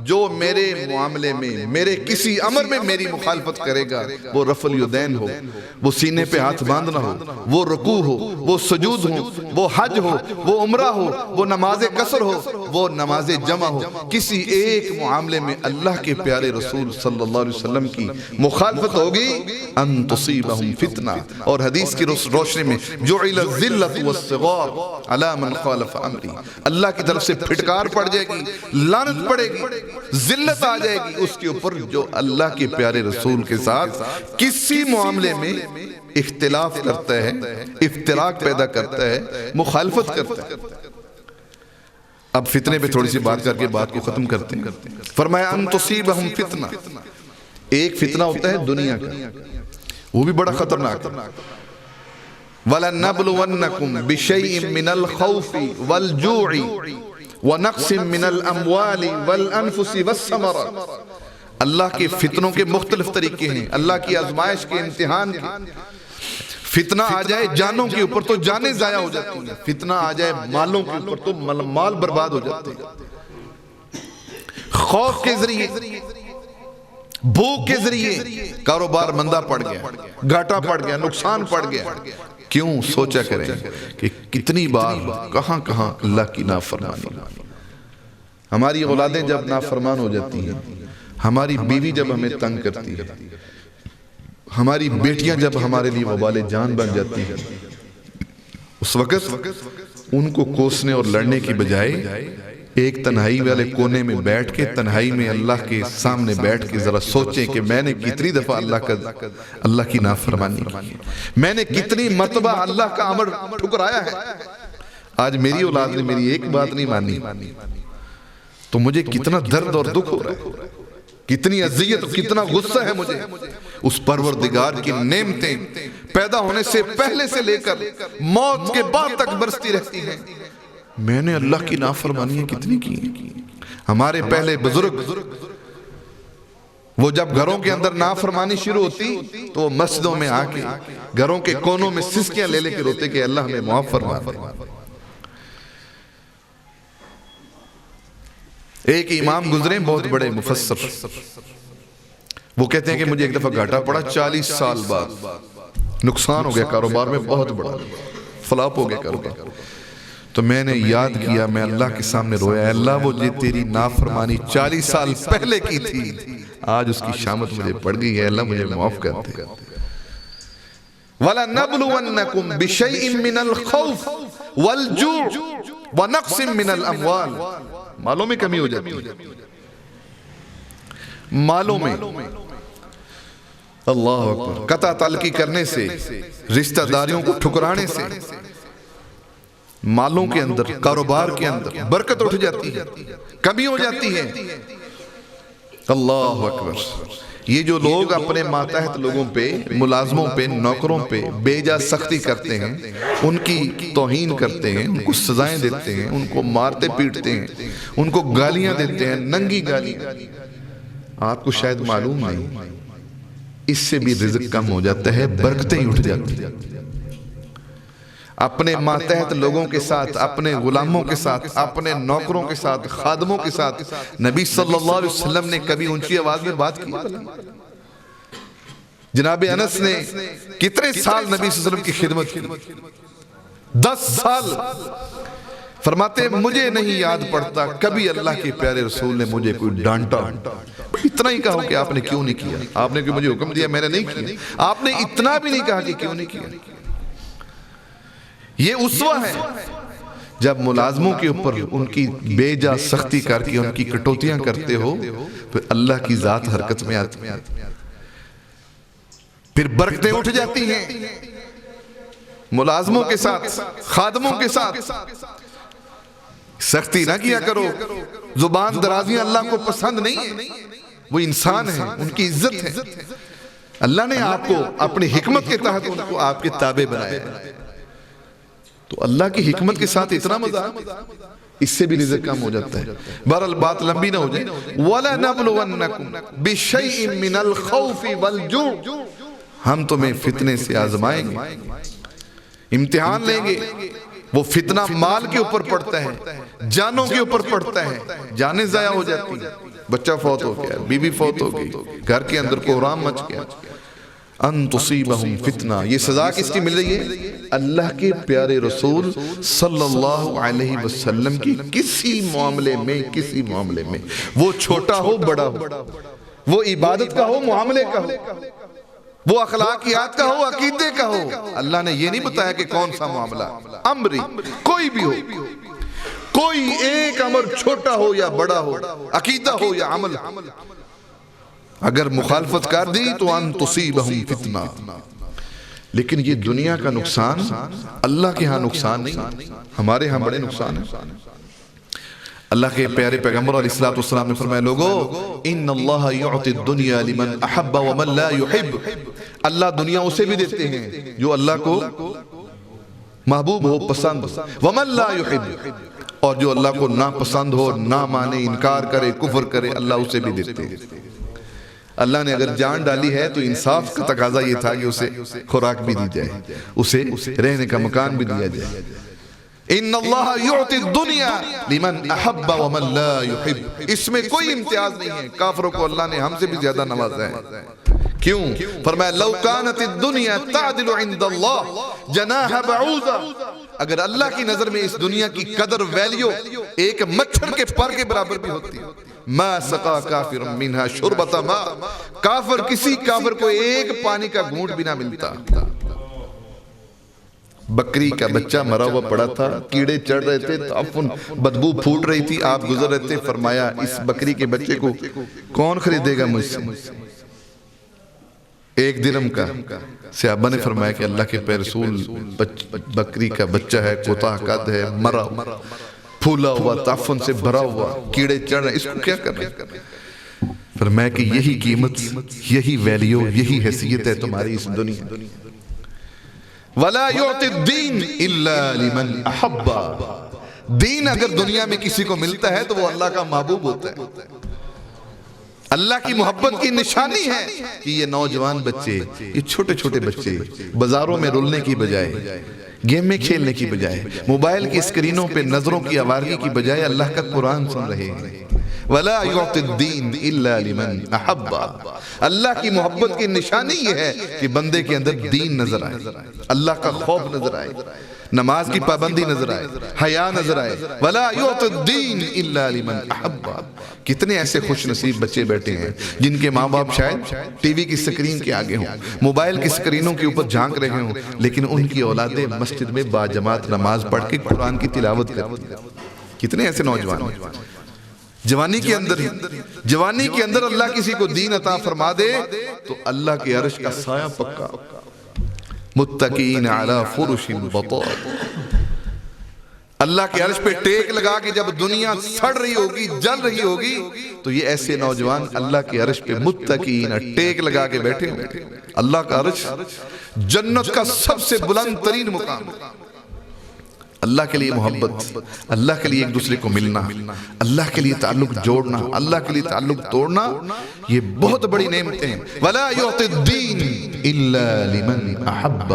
جو میرے معاملے میں، میرے کسی امر میں میری مخالفت کرے گا، وہ رفع الیدین ہو، وہ سینے پہ ہاتھ باندھنا ہو، وہ رکوع ہو، وہ سجود ہو، وہ حج ہو، وہ عمرہ ہو، وہ نماز قصر ہو، وہ نماز جمع ہو، کسی ایک معاملے میں اللہ کے پیارے رسول صلی اللہ علیہ وسلم کی مخالفت ہوگی، ان تصیبہم فتنہ، اور حدیث کی روشنی میں جعل الذلۃ والصغار علی من خالف امری، اللہ کی طرف سے پھٹکار پڑ جائے گی، لعنت پڑے گی، ذلت آ جائے گی اس کے اوپر جو اللہ کے پیارے رسول کے ساتھ کسی معاملے میں اختلاف کرتا ہے، افتراق پیدا کرتا ہے، مخالفت کرتا ہے۔ اب فتنے پہ تھوڑی سی بات کر کے بات کو ختم کرتے ہیں۔ فرمایا ان تصیبہم فتنہ، ایک فتنہ ہوتا ہے دنیا کا، وہ بھی بڑا خطرناک ہے۔ وَلَنَّبْلُوَنَّكُمْ بِشَيْءٍ مِّنَ الْخَوْفِ وَالْجُوعِ وَنَقْصٍ مِّنَ الْأَمْوَالِ وَالْأَنفُسِ وَالثَّمَرَاتِ، اللہ کے فتنوں کے مختلف طریقے ہیں، اللہ کی آزمائش کے، امتحان کے۔ فتنہ آ جائے جانوں کے اوپر تو جانیں ضائع ہو جاتی ہیں، فتنہ آ جائے مالوں کے اوپر تو مال برباد ہو جاتے ہیں۔ خوف کے ذریعے، بھوک کے ذریعے کاروبار مندہ پڑ گیا، گھاٹا پڑ گیا، نقصان پڑ گیا۔ کیوں؟ سوچا کریں کہ کتنی بار کہاں کہاں اللہ کی نافرمانی۔ ہماری اولادیں جب نافرمان ہو جاتی ہیں، ہماری بیوی جب ہمیں تنگ کرتی ہے، ہماری بیٹیاں جب ہمارے لیے وبال جان بن جاتی ہیں، اس وقت ان کو کوسنے اور لڑنے کی بجائے ایک تنہائی والے کونے میں بیٹھ کے، تنہائی میں اللہ کے سامنے بیٹھ کے ذرا سوچیں کہ میں نے کتنی دفعہ اللہ کی نافرمانی کی، میں نے کتنی مرتبہ اللہ کا امر ٹھکرایا ہے۔ آج میری اولاد نے میری ایک بات نہیں مانی تو مجھے کتنا درد اور دکھ ہو رہا ہے، کتنی اذیت، کتنا غصہ ہے مجھے۔ اس پروردگار کی نعمتیں پیدا ہونے سے پہلے سے لے کر موت کے بعد تک برستی رہتی ہیں، میں نے اللہ کی نافرمانیاں کتنی کی ہیں۔ ہمارے پہلے بزرگ، وہ جب گھروں کے اندر نافرمانی شروع ہوتی تو وہ مسجدوں میں آ کے گھروں کے کونوں میں سسکیاں لے لے کے روتے کہ اللہ ہمیں معاف فرما دے۔ ایک امام گزرے بہت بڑے مفسر، وہ کہتے ہیں کہ مجھے ایک دفعہ گھاٹا پڑا 40 سال بعد، نقصان ہو گیا کاروبار میں بہت بڑا، فلاپ ہو گیا کاروبار۔ تو میں نے یاد کیا، میں اللہ کے سامنے رویا، اللہ وہ جو تیری نافرمانی 40 سال پہلے کی تھی، آج اس کی شامت مجھے پڑ گئی ہے، اللہ مجھے معاف کر دے۔ وَلَنَّبْلُوَنَّكُمْ بِشَيْءٍ مِّنَ الْخَوْفِ وَالْجُوعِ وَنَقْصٍ مِّنَ الْأَمْوَالِ، مالوں میں کمی ہو جاتی ہے، مالوں میں اللہ اکبر، قطع تعلقی کرنے سے، رشتہ داریوں کو ٹھکرانے سے، مالوں کے اندر، کاروبار کے اندر برکت اٹھ جاتی ہے، کمی ہو جاتی ہے۔ اللہ اکبر، یہ جو لوگ اپنے ماتحت لوگوں پہ، ملازموں پہ، نوکروں پہ بے جا سختی کرتے ہیں، ان کی توہین کرتے ہیں، ان کو سزائیں دیتے ہیں، ان کو مارتے پیٹتے ہیں، ان کو گالیاں دیتے ہیں، ننگی گالیاں، آپ کو شاید معلوم نہیں، اس سے بھی رزق کم ہو جاتا ہے، برکتیں اٹھ جاتی ہیں۔ اپنے ماتحت لوگوں کے ساتھ، اپنے غلاموں کے ساتھ، اپنے نوکروں کے ساتھ، خادموں کے ساتھ نبی صلی اللہ علیہ وسلم نے کبھی اونچی آواز میں بات کی؟ جناب انس نے کتنے سال نبی صلی اللہ علیہ وسلم کی خدمت کی؟ 10 سال۔ فرماتے ہیں مجھے نہیں یاد پڑتا کبھی اللہ کے پیارے رسول نے مجھے کوئی ڈانٹا، اتنا ہی کہا کہ آپ نے کیوں نہیں کیا، آپ نے مجھے حکم دیا میں نے نہیں کیا، آپ نے اتنا بھی نہیں کہا کہ کیوں نہیں کیا۔ یہ اسوہ ہے، جب ملازموں کے اوپر ان کی بے جا سختی کر کے ان کی کٹوتیاں کرتے ہو پھر اللہ کی ذات حرکت میں آتی ہے، پھر برکتیں اٹھ جاتی ہیں۔ ملازموں کے ساتھ، خادموں کے ساتھ سختی نہ کیا کرو، زبان درازیاں اللہ کو پسند نہیں ہیں، وہ انسان ہیں، ان کی عزت ہے، اللہ نے آپ کو اپنی حکمت کے تحت ان کو آپ کے تابع بنایا ہے، تو اللہ کی حکمت کے ساتھ اتنا مزاق، اس سے بھی رزق کم ہو جاتا ہے۔ بہرحال بات لمبی نہ ہو جائے۔ وَلَنَبْلُوَنَّكُمْ بِشَيْءٍ مِّنَ الْخَوْفِ وَالْجُوعِ، ہم تمہیں فتنے سے آزمائیں گے، امتحان لیں گے، وہ فتنہ مال کے اوپر پڑتا ہے، جانوں کے اوپر پڑتا ہے، جانیں ضائع ہو جاتی ہیں، بچہ فوت ہو گیا، بیوی فوت ہو گئی، گھر کے اندر کوہرام مچ گیا، ان تصیبہم فتنہ، یہ سزا کس کی مل رہی ہے؟ اللہ کے پیارے رسول صلی اللہ علیہ وسلم کی کسی معاملے میں، وہ چھوٹا ہو بڑا ہو، وہ عبادت کا ہو معاملے کا ہو، وہ اخلاقیات کا ہو عقیدے کا ہو، اللہ نے یہ نہیں بتایا کہ کون سا معاملہ، امری کوئی بھی ہو، کوئی ایک امر چھوٹا ہو یا بڑا ہو، عقیدہ ہو یا عمل، اگر مخالفت کر دی تو ان تصیبہم فتنہ۔ لیکن یہ دنیا کا نقصان اللہ کے ہاں نقصان نہیں، ہمارے ہاں بڑے نقصان ہیں۔ اللہ کے پیارے پیغمبر علیہ السلام نے فرمایا، لوگو ان اللہ یعطی الدنیا لمن احب ومن لا یحب، اللہ دنیا اسے بھی دیتے ہیں جو اللہ کو محبوب ہو، پسند، ومن لا یحب، اور جو اللہ کو ناپسند ہو، نہ مانے، انکار کرے، کفر کرے، اللہ اسے بھی دیتے ہیں۔ اللہ نے اگر جان ڈالی ہے تو انصاف کا تقاضا یہ تھا کہ اسے خوراک بھی دی جائے، اسے رہنے کا مکان بھی دیا جائے۔ ان اللہ یعطی الدنیا لمن احب ومن لا یحب، اس میں کوئی امتیاز نہیں ہے، کافروں کو اللہ نے ہم سے بھی زیادہ نوازا ہے۔ کیوں؟ فرمایا لو کانت الدنیا تعدل عند اللہ جناح بعوضہ، اگر اللہ کی نظر میں اس دنیا کی قدر ویلیو ایک مچھر کے پر کے برابر بھی ہوتی، ما سقا کافر منہا شربۃ ماء، کسی کافر کو ایک پانی کا گھونٹ بھی نہ ملتا۔ بکری کا بچہ مرا ہوا پڑا تھا، کیڑے چڑھ رہے تھے، تعفن بدبو پھوٹ رہی تھی، آپ گزر رہے تھے، فرمایا اس بکری کے بچے کو کون خریدے گا مجھ سے؟ 1 درہم کا۔ صحابہ نے فرمایا کہ اللہ کے پیارے رسول، بکری کا بچہ ہے، کوتاہ قد ہے، مرا ہوا، پھولا ہوا، تعفن سے بھرا ہوا، کیڑے چڑھ رہے، اس کو کیا کر رہے ہیں؟ فرمایا کہ یہی قیمت، یہی ویلیو، یہی حیثیت ہے تمہاری اس دنیا۔ وَلَا يُعْتِ الدِّينِ إِلَّا لِمَنْ أَحَبَّ، دین اگر دنیا میں کسی کو ملتا ہے تو وہ اللہ کا محبوب ہوتا ہے۔ اللہ کی محبت کی نشانی ہے کہ یہ نوجوان بچے، یہ چھوٹے چھوٹے بچے بازاروں میں رلنے کی بجائے، گیم میں کھیلنے کی بجائے، موبائل کی اسکرینوں پہ نظروں کی آوارگی کی بجائے اللہ کا قرآن سن رہے ہیں۔ وَلَا يُعْتِ الدِّينِ إِلَّا لِمَنْ أَحَبَّ، اللہ کی محبت کی نشانی یہ ہے کہ بندے کے اندر دین نظر آئے، اللہ کا خوف نظر آئے، نماز کی پابندی نظر آئے، حیا نظر آئے۔ وَلَا يُعْتِ الدِّينِ إِلَّا لِمَنْ أَحَبَّ، کتنے ایسے خوش نصیب بچے بیٹھے ہیں جن کے ماں باپ شاید ٹی وی کی سکرین کے آگے ہوں، موبائل کی سکرینوں کے اوپر جھانک رہے ہوں، لیکن ان کی اولادیں مسجد میں باجماعت نماز پڑھ کے قرآن کی تلاوت کرتی ہیں۔ کتنے ایسے نوجوان ہیں جوانی کے اندر اللہ کسی کو دین عطا فرما دے تو اللہ کے عرش کا سایہ پکا، متقین علی فرش بطائن، اللہ کے عرش پہ ٹیک لگا کے جب دنیا سڑ رہی ہوگی، جل رہی ہوگی، تو یہ ایسے نوجوان اللہ کے عرش پہ متقین ٹیک لگا کے بیٹھے ہوں گے۔ اللہ کا عرش جنت کا سب سے بلند ترین مقام، اللہ کے لیے محبت، اللہ کے لیے ایک دوسرے کو ملنا، اللہ کے لیے تعلق جوڑنا، اللہ کے لیے تعلق توڑنا، یہ بہت بڑی نعمتیں ہیں۔ وَلَا يُعْتِ الدِّينِ إِلَّا لِمَنْ أَحَبَّ،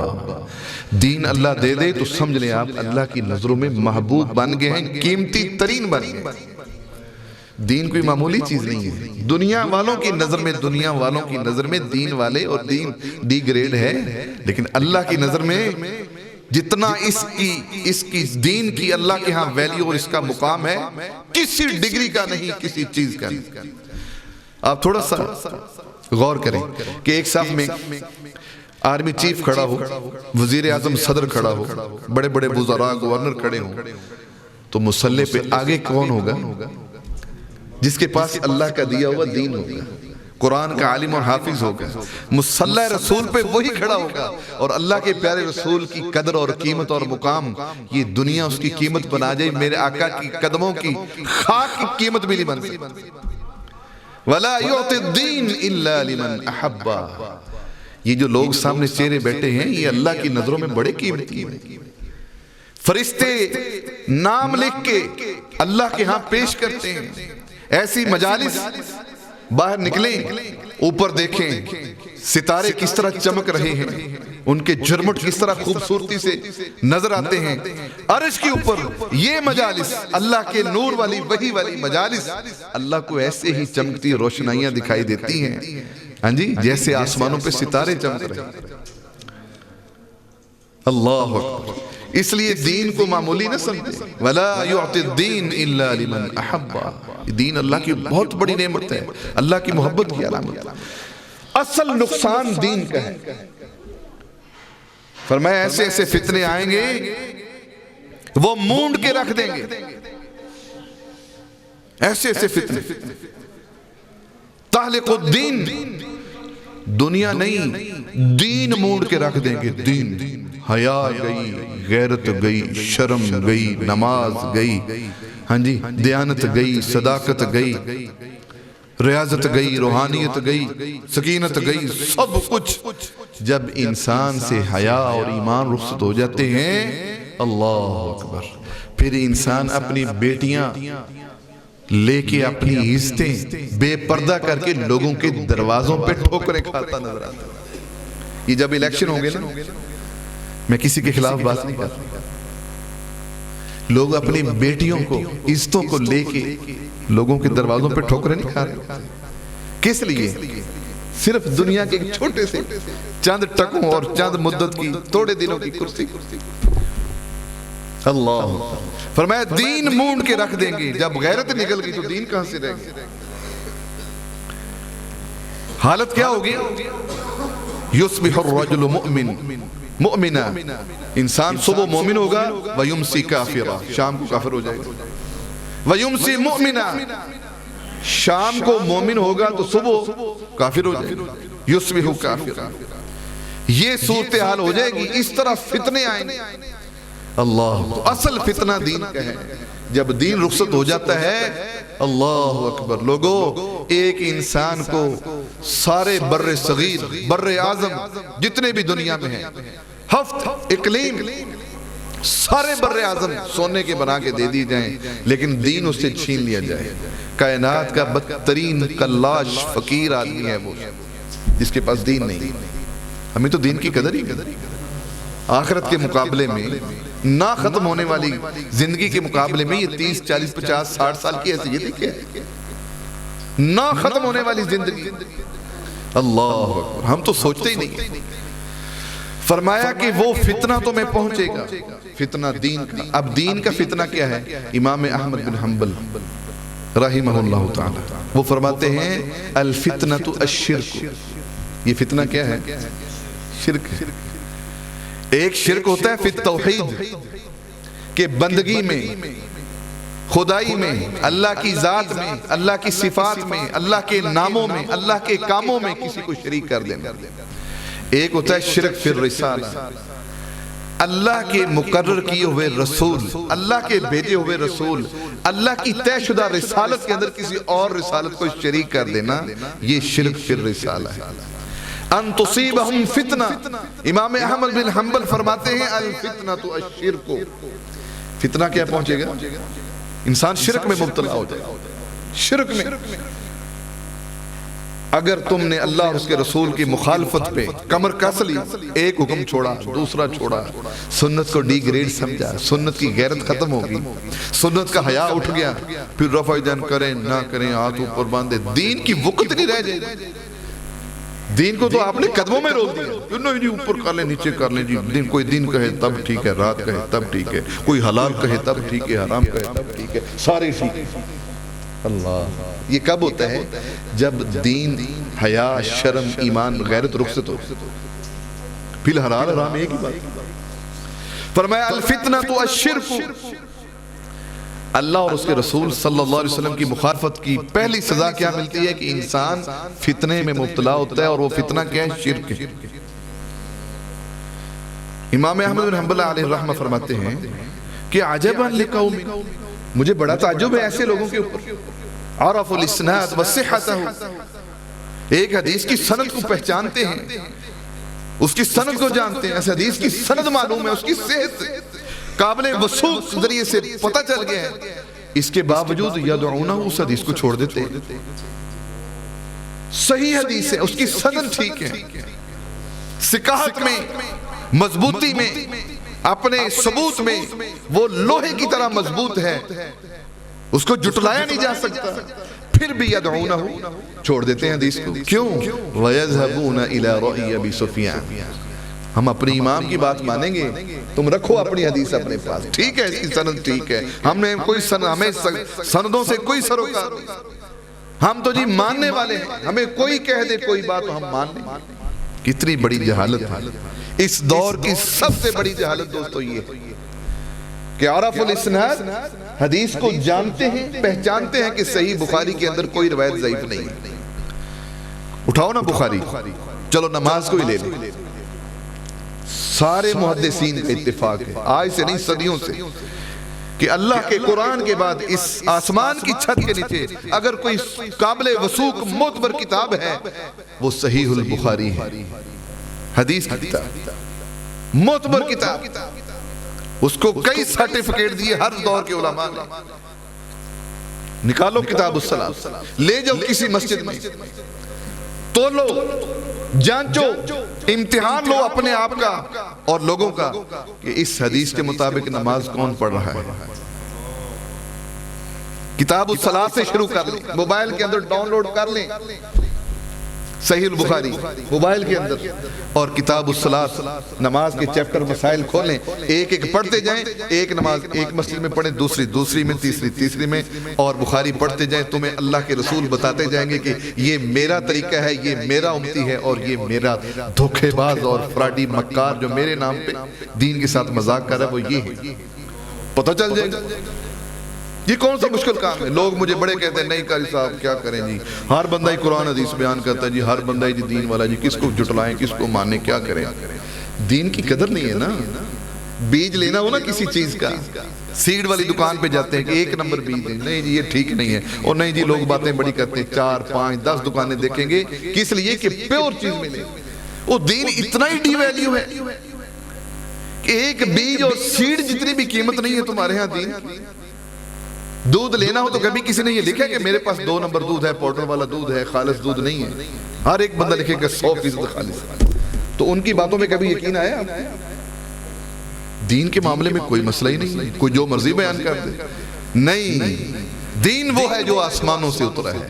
دین اللہ دے دے تو سمجھ لیں آپ اللہ کی نظروں میں محبوب بن گئے ہیں، قیمتی ترین بن گئے ہیں۔ دین کوئی معمولی چیز نہیں ہے، دنیا والوں کی نظر میں دین والے اور دین ڈی گریڈ ہے، لیکن اللہ کی نظر میں جتنا اس کی دین کی اللہ کے ہاں ویلیو اور اس کا مقام ہے، کسی ڈگری کا نہیں، کسی چیز کا نہیں۔ آپ تھوڑا سا غور کریں کہ ایک صف میں آرمی چیف کھڑا ہو، وزیر اعظم صدر کھڑا ہو، بڑے بڑے وزراء گورنر کھڑے ہوں، تو مصلی پہ آگے کون ہوگا؟ جس کے پاس اللہ کا دیا ہوا دین ہوگا، قرآن کا عالم اور حافظ ہوگا۔ مصلی رسول پہ وہی کھڑا ہوگا، اور اللہ کے پیارے رسول کی قدر اور قیمت اور مقام، یہ دنیا اس کی قیمت بنا جائے، میرے آقا کی قدموں کی خاک کی قیمت بھی نہیں بن سکتی۔ وَلَا يُعْتِ الدِّينِ إِلَّا لِمَنْ أَحَبَّ، یہ جو لوگ سامنے چہرے بیٹھے ہیں یہ اللہ کی نظروں میں بڑے قیمتی ہیں۔ فرشتے نام لکھ کے اللہ کے ہاں پیش کرتے ہیں۔ ایسی مجالس، باہر نکلیں، اوپر دیکھیں ستارے کس طرح چمک رہے ہیں، ان کے جرمٹ کس طرح خوبصورتی سے نظر آتے ہیں. عرش کے اوپر یہ مجالس اللہ کے نور والی وحی والی مجالس اللہ کو ایسے ہی چمکتی روشنائیاں دکھائی دیتی ہیں ہاں جی جیسے آسمانوں پہ ستارے چمک رہے ہیں. اللہ اکبر. اس لیے دین کو معمولی نہ سمجھے. وَلَا يُعْتِ الدِّينَ إِلَّا لِمَنْ أَحَبَّ. دین اللہ کی بہت بڑی نعمت ہے, اللہ کی محبت کی علامت. اصل نقصان دین کا ہے. فرمایا ایسے ایسے فتنے آئیں گے وہ مونڈ کے رکھ دیں گے. ایسے ایسے فتنے. تحلق الدین, دنیا نہیں دین مونڈ کے رکھ دیں گے. دین, حیا گئی, غیرت گئی, شرم گئی, نماز گئی, ہاں جی دیانت گئی, صداقت گئی, ریاضت گئی, روحانیت گئی, سکینت گئی, سب کچھ. جب انسان سے حیا اور ایمان رخصت ہو جاتے ہیں, اللہ اکبر, پھر انسان اپنی بیٹیاں لے کے اپنی عزتیں بے پردہ کر کے لوگوں کے دروازوں پہ ٹھوکریں کھاتا نظر آتا. یہ جب الیکشن ہوں گے نا, میں کسی کے خلاف بات نہیں کرتا, لوگ اپنی بیٹیوں کو عزتوں کو لے کے لوگوں کے دروازوں پہ ٹھوکریں نہیں کھا رہے. کس لیے؟ صرف دنیا کے چھوٹے سے چند ٹکوں اور چند مدت کی تھوڑے دنوں کی کرسی. اللہ فرمایا دین مونڈ کے رکھ دیں گے. جب غیرت نکل گئی تو دین کہاں سے رہ گئی؟ حالت کیا ہوگی؟ یصبح الرجل مؤمنا, انسان صبح مومن ہوگا, ویمسی کافرا, شام کو کافر ہو جائے گا. ویمسی مؤمنا, شام کو مومن ہوگا تو صبح کافر ہو جائے گا. یصبح کافرا, یہ صورتحال ہو جائے گی. اس طرح فتنے آئیں گے. اللہ, تو اصل فتنہ دین کا ہے. جب دین رخصت ہو جاتا ہے, اللہ اکبر, لوگوں ایک انسان کو سارے بر صغیر, بر اعظم جتنے بھی دنیا میں ہیں, ہفت اقلیم, سارے بر اعظم سونے کے بنا کے دے دی جائیں, لیکن دین اس سے چھین لیا جائے. کائنات کا بدترین کلاش فقیر آدمی ہے وہ جس کے پاس دین نہیں. ہمیں تو دین کی قدر ہی قدر. آخرت کے مقابلے میں, نہ ختم ہونے والی زندگی کے مقابلے میں, یہ 30, 40, 50, 60 سال کی حیثیت کیا ہے؟ نہ ختم ہونے والی زندگی. اللہ اکبر, ہم تو سوچتے ہی نہیں. فرمایا کہ وہ فتنہ تو میں پہنچے گا, فتنہ دین کا. اب دین کا فتنہ کیا ہے؟ امام احمد بن حنبل رحمہ اللہ تعالی وہ فرماتے ہیں الفتنۃ الشرک. یہ فتنہ کیا ہے؟ شرک. ایک شرک ہوتا ہے فی التوحید, کہ بندگی میں, خدائی میں, اللہ کی ذات میں, اللہ کی صفات میں, اللہ کے ناموں میں, اللہ کے کاموں میں کسی کو شریک کر دینا. ایک ہوتا ہے شرک فی الرسالہ, اللہ کے مقرر کیے ہوئے رسول, اللہ کے بھیجے ہوئے رسول, اللہ کی طے شدہ رسالت کے اندر کسی اور رسالت کو شریک کر دینا, یہ شرک فی الرسالہ ہے. ان تصیبہم فتنہ, امام احمد بن حنبل فرماتے ہیں الفتنۃ الشرک. فتنہ کیا پہنچے گا؟ انسان شرک میں مبتلا ہو جائے. شرک میں اگر تم نے اللہ اور اس کے رسول کی مخالفت پہ کمر کس لی, ایک حکم چھوڑا, دوسرا چھوڑا, سنت کو ڈی گریڈ سمجھا, سنت کی غیرت ختم ہوگی, سنت کا حیا اٹھ گیا, پھر رفع یدین کریں نہ کریں, ہاتھ اوپر باندھے, دین کی وقت نہیں رہ جائے گی. دین کو تو آپ نے قدموں میں روک دیا. نہیں جی اوپر کر لیں, نیچے کر لیں جی, کوئی دین کہے تب ٹھیک ہے, رات کہے تب ٹھیک ہے, کوئی حلال کہے تب ٹھیک ہے, حرام کہے تب ٹھیک ہے, سارے ٹھیک ہے. اللہ, یہ کب ہوتا ہے؟ جب دین, حیا, شرم, ایمان, غیرت رخصت ہو. پھر حلال حرام ایک ہی بات. فرمایا الفتنۃ الشرک. اللہ اور اس کے رسول صلی اللہ علیہ وسلم کی مخالفت کی پہلی سزا کیا ملتی ہے؟ کہ انسان فتنے میں مبتلا ہوتا ہے, اور وہ فتنہ کیا ہے؟ شرک ہے. امام احمد بن حنبل علیہ الرحمہ فرماتے ہیں کہ عجبا لقوم, مجھے بڑا تعجب ہے ایسے لوگوں کے اوپر, عرفوا الاسناد والصحۃ, ایک حدیث کی سند کو پہچانتے ہیں, اس کی سند کو جانتے ہیں, اس حدیث کی سند معلوم ہے, اس کی صحت قابل وثوق ذریعے سے پتہ چل گیا ہے, اس کے باوجود یدعونہ, اس حدیث کو چھوڑ دیتے ہیں. صحیح حدیث ہے, اس کی سند ٹھیک ہے, سکاہت میں، مضبوطی میں، اپنے ثبوت میں وہ لوہے کی طرح مضبوط ہے، اس کو جھٹلایا نہیں جا سکتا، پھر بھی یدعونہ چھوڑ دیتے ہیں حدیث کو. کیوں؟ وَيَذْهَبُونَ إِلَىٰ رَأْيِ أَبِي سُفْيَانَ. ہم اپنی امام کی بات مانیں گے، تم رکھو اپنی حدیث اپنے پاس، ٹھیک ہے اس کی سند ٹھیک ہے، ہمیں سندوں سے کوئی سروکار نہیں، ہم تو جی ماننے والے ہیں، ہمیں کوئی کہہ دے کوئی بات تو ہم مان لیں. کتنی بڑی جہالت ہے. اس دور کی سب سے بڑی جہالت دوستو یہ ہے کہ عرف الاسناد، حدیث کو جانتے ہیں، پہچانتے ہیں کہ صحیح بخاری کے اندر کوئی روایت ضعیف نہیں ہے. اٹھاؤ نا بخاری، چلو نماز کو ہی لے لیں. سارے محدثین کا اتفاق ہے، آج سے نہیں صدیوں سے، کہ اللہ کے قرآن کے بعد اس آسمان کی چھت کے نیچے اگر کوئی قابل وثوق معتبر کتاب ہے وہ صحیح البخاری ہے. حدیث کی کتاب، معتبر کتاب، اس کو کئی سرٹیفکیٹ دیے ہر دور کے علماء نے. نکالو کتاب الصلاۃ، لے جاؤ کسی مسجد میں، تولو، جانچو، امتحان لو اپنے آپ کا اور لوگوں کا کہ اس حدیث کے مطابق نماز کون پڑھ رہا ہے. کتاب الصلاۃ سے شروع کر لیں، موبائل کے اندر ڈاؤن لوڈ کر لیں صحیح البخاری موبائل کے اندر، اور کتاب الصلاۃ نماز کے چیپٹر مسائل کھولیں، ایک ایک پڑھتے جائیں. ایک نماز ایک مسجد میں پڑھیں، دوسری میں، تیسری میں، اور بخاری پڑھتے جائیں. تمہیں اللہ کے رسول بتاتے جائیں گے کہ یہ میرا طریقہ ہے، یہ میرا امتی ہے، اور یہ میرا دھوکے باز اور فراڈی مکار جو میرے نام پہ دین کے ساتھ مذاق کر رہا ہے وہ یہ ہے. پتہ چل جائے گا. یہ کون سا مشکل کام ہے؟ لوگ مجھے بڑے کہتے ہیں نہیں قاری صاحب کیا کریں جی، ہر بندہ ہی قرآن حدیث بیان کرتا ہے جی، ہر بندہ ہی جی دین والا جی، کس کو جھٹلائیں، کس کو مانیں، کیا کریں. دین کی قدر نہیں ہے نا. بیج لینا ہو نا کسی چیز کا، سیڈ والی دکان پہ جاتے ہیں کہ 1 نمبر بیج دیں، نہیں جی یہ ٹھیک نہیں ہے، اور نہیں جی لوگ باتیں بڑی کرتے ہیں، 4 5 10 دکانیں دیکھیں گے، کس لیے کہ پیور چیز ملے. وہ دین اتنا ہی ڈی ویلیو ہے کہ ایک بیج اور سیڈ جتنی بھی قیمت نہیں ہے تمہارے ہاں دین کی. دودھ لینا ہو تو کبھی کسی نے یہ لکھا کہ میرے پاس 2 نمبر دودھ ہے، پاؤڈر والا دودھ ہے، خالص دودھ نہیں ہے. ہر ایک بندہ لکھے گا 100% خالص. تو ان کی باتوں میں کبھی یقین آیا؟ دین کے معاملے میں کوئی مسئلہ ہی نہیں، کوئی جو مرضی بیان کر دے. نہیں، دین وہ ہے جو آسمانوں سے اترا ہے.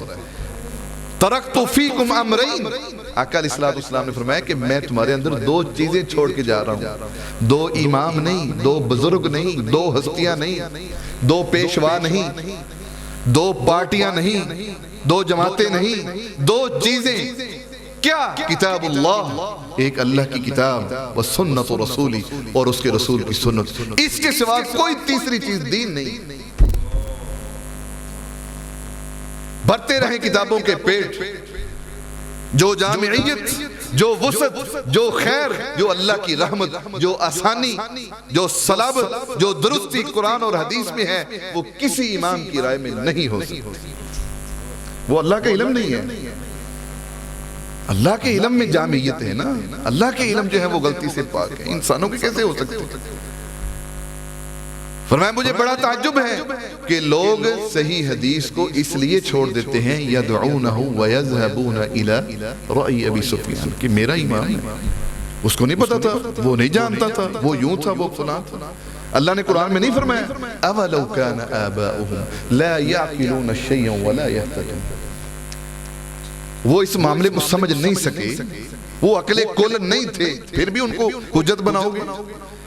ترکت فیکم امرین، آقا علیہ السلام نے فرمایا کہ میں تمہارے اندر 2 چیزیں چھوڑ کے جا رہا ہوں. 2 امام نہیں، 2 بزرگ نہیں، 2 ہستیاں نہیں، 2 پیشوا نہیں، 2 پارٹیاں نہیں، 2 جماعتیں نہیں، 2 چیزیں. کیا؟ کتاب اللہ، ایک اللہ کی کتاب، و سنت رسولی، اور اس کے رسول کی سنت. اس کے سوا کوئی تیسری چیز دین نہیں. بھرتے رہیں کتابوں کے پیٹ، جو جامعیت، جو وسعت، جو خیر، جو اللہ کی رحمت، جو آسانی، جو صلابت، جو درستی قرآن اور حدیث میں ہے وہ کسی امام کی رائے میں نہیں ہو سکتی. وہ اللہ کا علم نہیں ہے. اللہ کے علم میں جامعیت ہے نا. اللہ کے علم جو ہے وہ غلطی سے پاک ہے، انسانوں کے کیسے ہو سکتے ہیں؟ فرمایا مجھے بڑا تعجب ہے کہ لوگ صحیح حدیث کو اس لیے چھوڑ دیتے ہیں یدعونہ ویذہبون الی رأی ابی سفیان، کہ میرا امام ہے. اس کو نہیں پتا تھا، وہ نہیں جانتا تھا، وہ یوں تھا، وہ فلاں تھا. اللہ نے قرآن میں نہیں فرمایا اولو کان آباؤہم لا یعقلون شیئا ولا یہتدون. وہ اس معاملے کو سمجھ نہیں سکے، وہ عقل کل نہیں تھے، پھر بھی ان کو حجت بناؤ گے،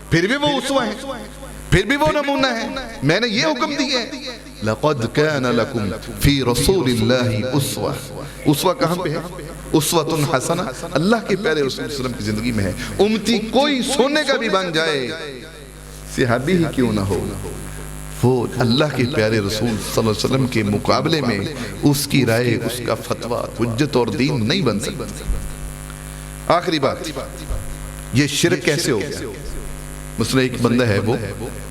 پھر بھی وہ اسوہ ہیں، پھر بھی وہ نمونہ ہے. میں نے یہ حکم دیا ہے لَقَدْ كَانَ لَكُمْ فِي رَسُولِ اللَّهِ أُسْوَةٌ. اسوہ کہاں پہ ہے؟ اسوۃ حسنہ اللہ کے پیارے رسول صلی اللہ علیہ وسلم کی زندگی میں ہے. امتی کوئی سونے کا بھی بن جائے، صحابی ہی کیوں نہ ہو، وہ اللہ کے پیارے رسول صلی اللہ علیہ وسلم کے مقابلے میں اس کی رائے، اس کا فتویٰ حجت اور دین نہیں بن سکتا. آخری بات، یہ شرک کیسے ہو گیا؟ مثلا ایک بندہ ہے، وہ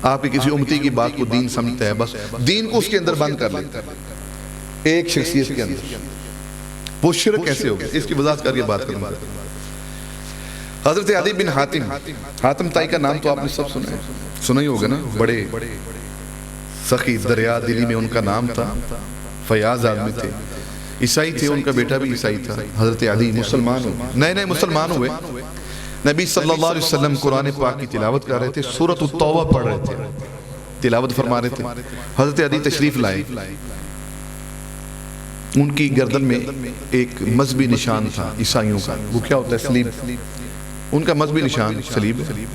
آپ کی کسی امتی کی بات کو دین سمجھتا ہے، بس دین کو اس کے اندر بند کر لیتا ہے ایک شخصیت کے اندر. وہ شرک کیسے ہو گیا؟ اس کی وضاحت کر کے بات کروں گا. حضرت عدی بن حاتم طائی کا نام تو آپ نے سب سنا ہے، سنا ہی ہوگا نا. بڑے سخی دریا دلی میں ان کا نام تھا، فیاض آدمی تھے، عیسائی تھے، ان کا بیٹا بھی عیسائی تھا. حضرت علی مسلمان ہوئے، نئے مسلمان ہوئے. نبی صلی اللہ علیہ وسلم قرآن پاک کی تلاوت کر رہے تھے، سورۃ التوبہ پڑھ رہے تھے، تلاوت فرما رہے تھے، حضرت علی تشریف لائے، ان کی گردن میں ایک مذہبی نشان تھا عیسائیوں کا، وہ کیا ہوتا ہے؟ سلیب، ان کا مذہبی نشان سلیب ہے۔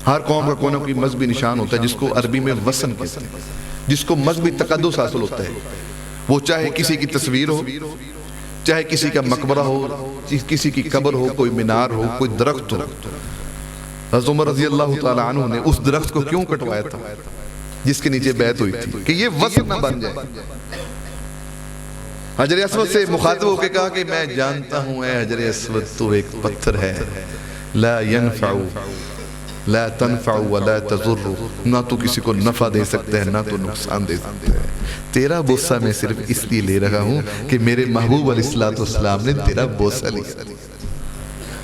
ہر قوم کا کوئی نہ کوئی مذہبی نشان ہوتا ہے جس کو عربی میں وسن کہتے ہیں، جس کو مذہبی تقدس حاصل ہوتا ہے، وہ چاہے کسی کی تصویر ہو، چاہے کسی کا مقبرہ ہو، کسی کی قبر ہو، کوئی مینار ہو، کوئی درخت ہو۔ حضرت عمر رضی اللہ تعالیٰ عنہ نے اس درخت کو کیوں کٹوایا تھا جس کے نیچے بیعت ہوئی تھی کہ یہ وسن نہ بن جائے۔ حجر اسود سے مخاطب ہو کے کہا کہ میں جانتا ہوں اے حجر اسود تو ایک پتھر ہے، لا ينفع لا تنفع ولا تضر، نہ تو کسی کو نفع دے سکتا ہے نہ تو نقصان دے سکتا ہے، تیرا بوسہ میں صرف اس لیے لے رہا ہوں کہ میرے محبوب علیہ السلام نے تیرا بوسہ لیا،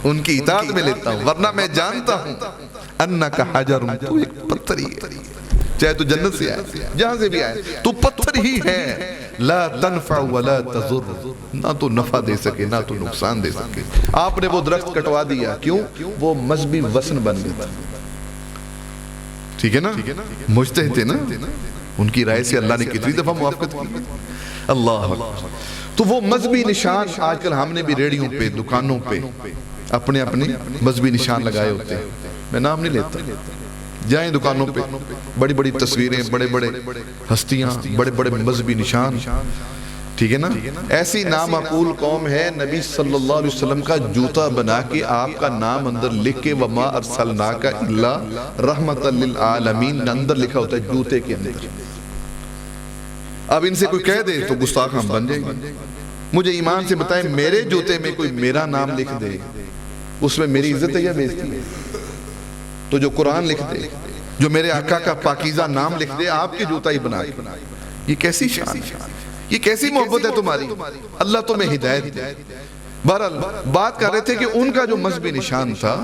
ان کی اطاعت میں لیتا ہوں، ورنہ میں جانتا ہوں انکا حجر، تو ایک پتھر ہی ہے، چاہے تو جنت سے آئے جہاں سے بھی آئے تو پتھر ہی ہے، لا تنفع ولا تضر، نہ تو نفع دے سکے نہ تو نقصان دے سکے۔ آپ نے وہ درخت کٹوا دیا، کیوں؟ وہ مذہبی وسن بن گیا تھا، ٹھیک ہے نا؟ مجتہد تھے نا، ان کی رائے سے اللہ نے کتنی دفعہ موافقت کی، اللہ تو وہ مذہبی نشان آج کل ہم نے بھی ریڑیوں پہ، دکانوں پہ اپنے اپنے مذہبی نشان لگائے ہوتے ہیں، میں نام نہیں لیتا، جائیں دکانوں پہ بڑی بڑی تصویریں، بڑے بڑے ہستیاں، بڑے بڑے مذہبی نشان، ٹھیک ہے نا؟ ایسی نامعقول قوم ہے، نبی صلی اللہ علیہ وسلم کا جوتا بنا کے آپ کا نام اندر لکھ کے وَمَا أَرْسَلْنَاكَ إِلَّا رَحْمَةً لِلْعَالَمِينَ اندر لکھا ہوتا ہے جوتے کے اندر۔ اب ان سے کوئی کہہ دے تو گستاخ ہم بن جائیں گے، مجھے ایمان سے بتائیں میرے جوتے میں کوئی میرا نام لکھ دے اس میں میری عزت ہے یا بےعزتی ہے؟ تو جو قرآن لکھ دے، جو میرے آقا کا پاکیزہ نام لکھ دے آپ کے جوتا ہی بنا کے، یہ کیسی شان ہے، یہ کیسی محبت ہے تمہاری، اللہ تمہیں ہدایت دے۔ بہرحال بات کر رہے تھے کہ ان کا جو مذہبی نشان تھا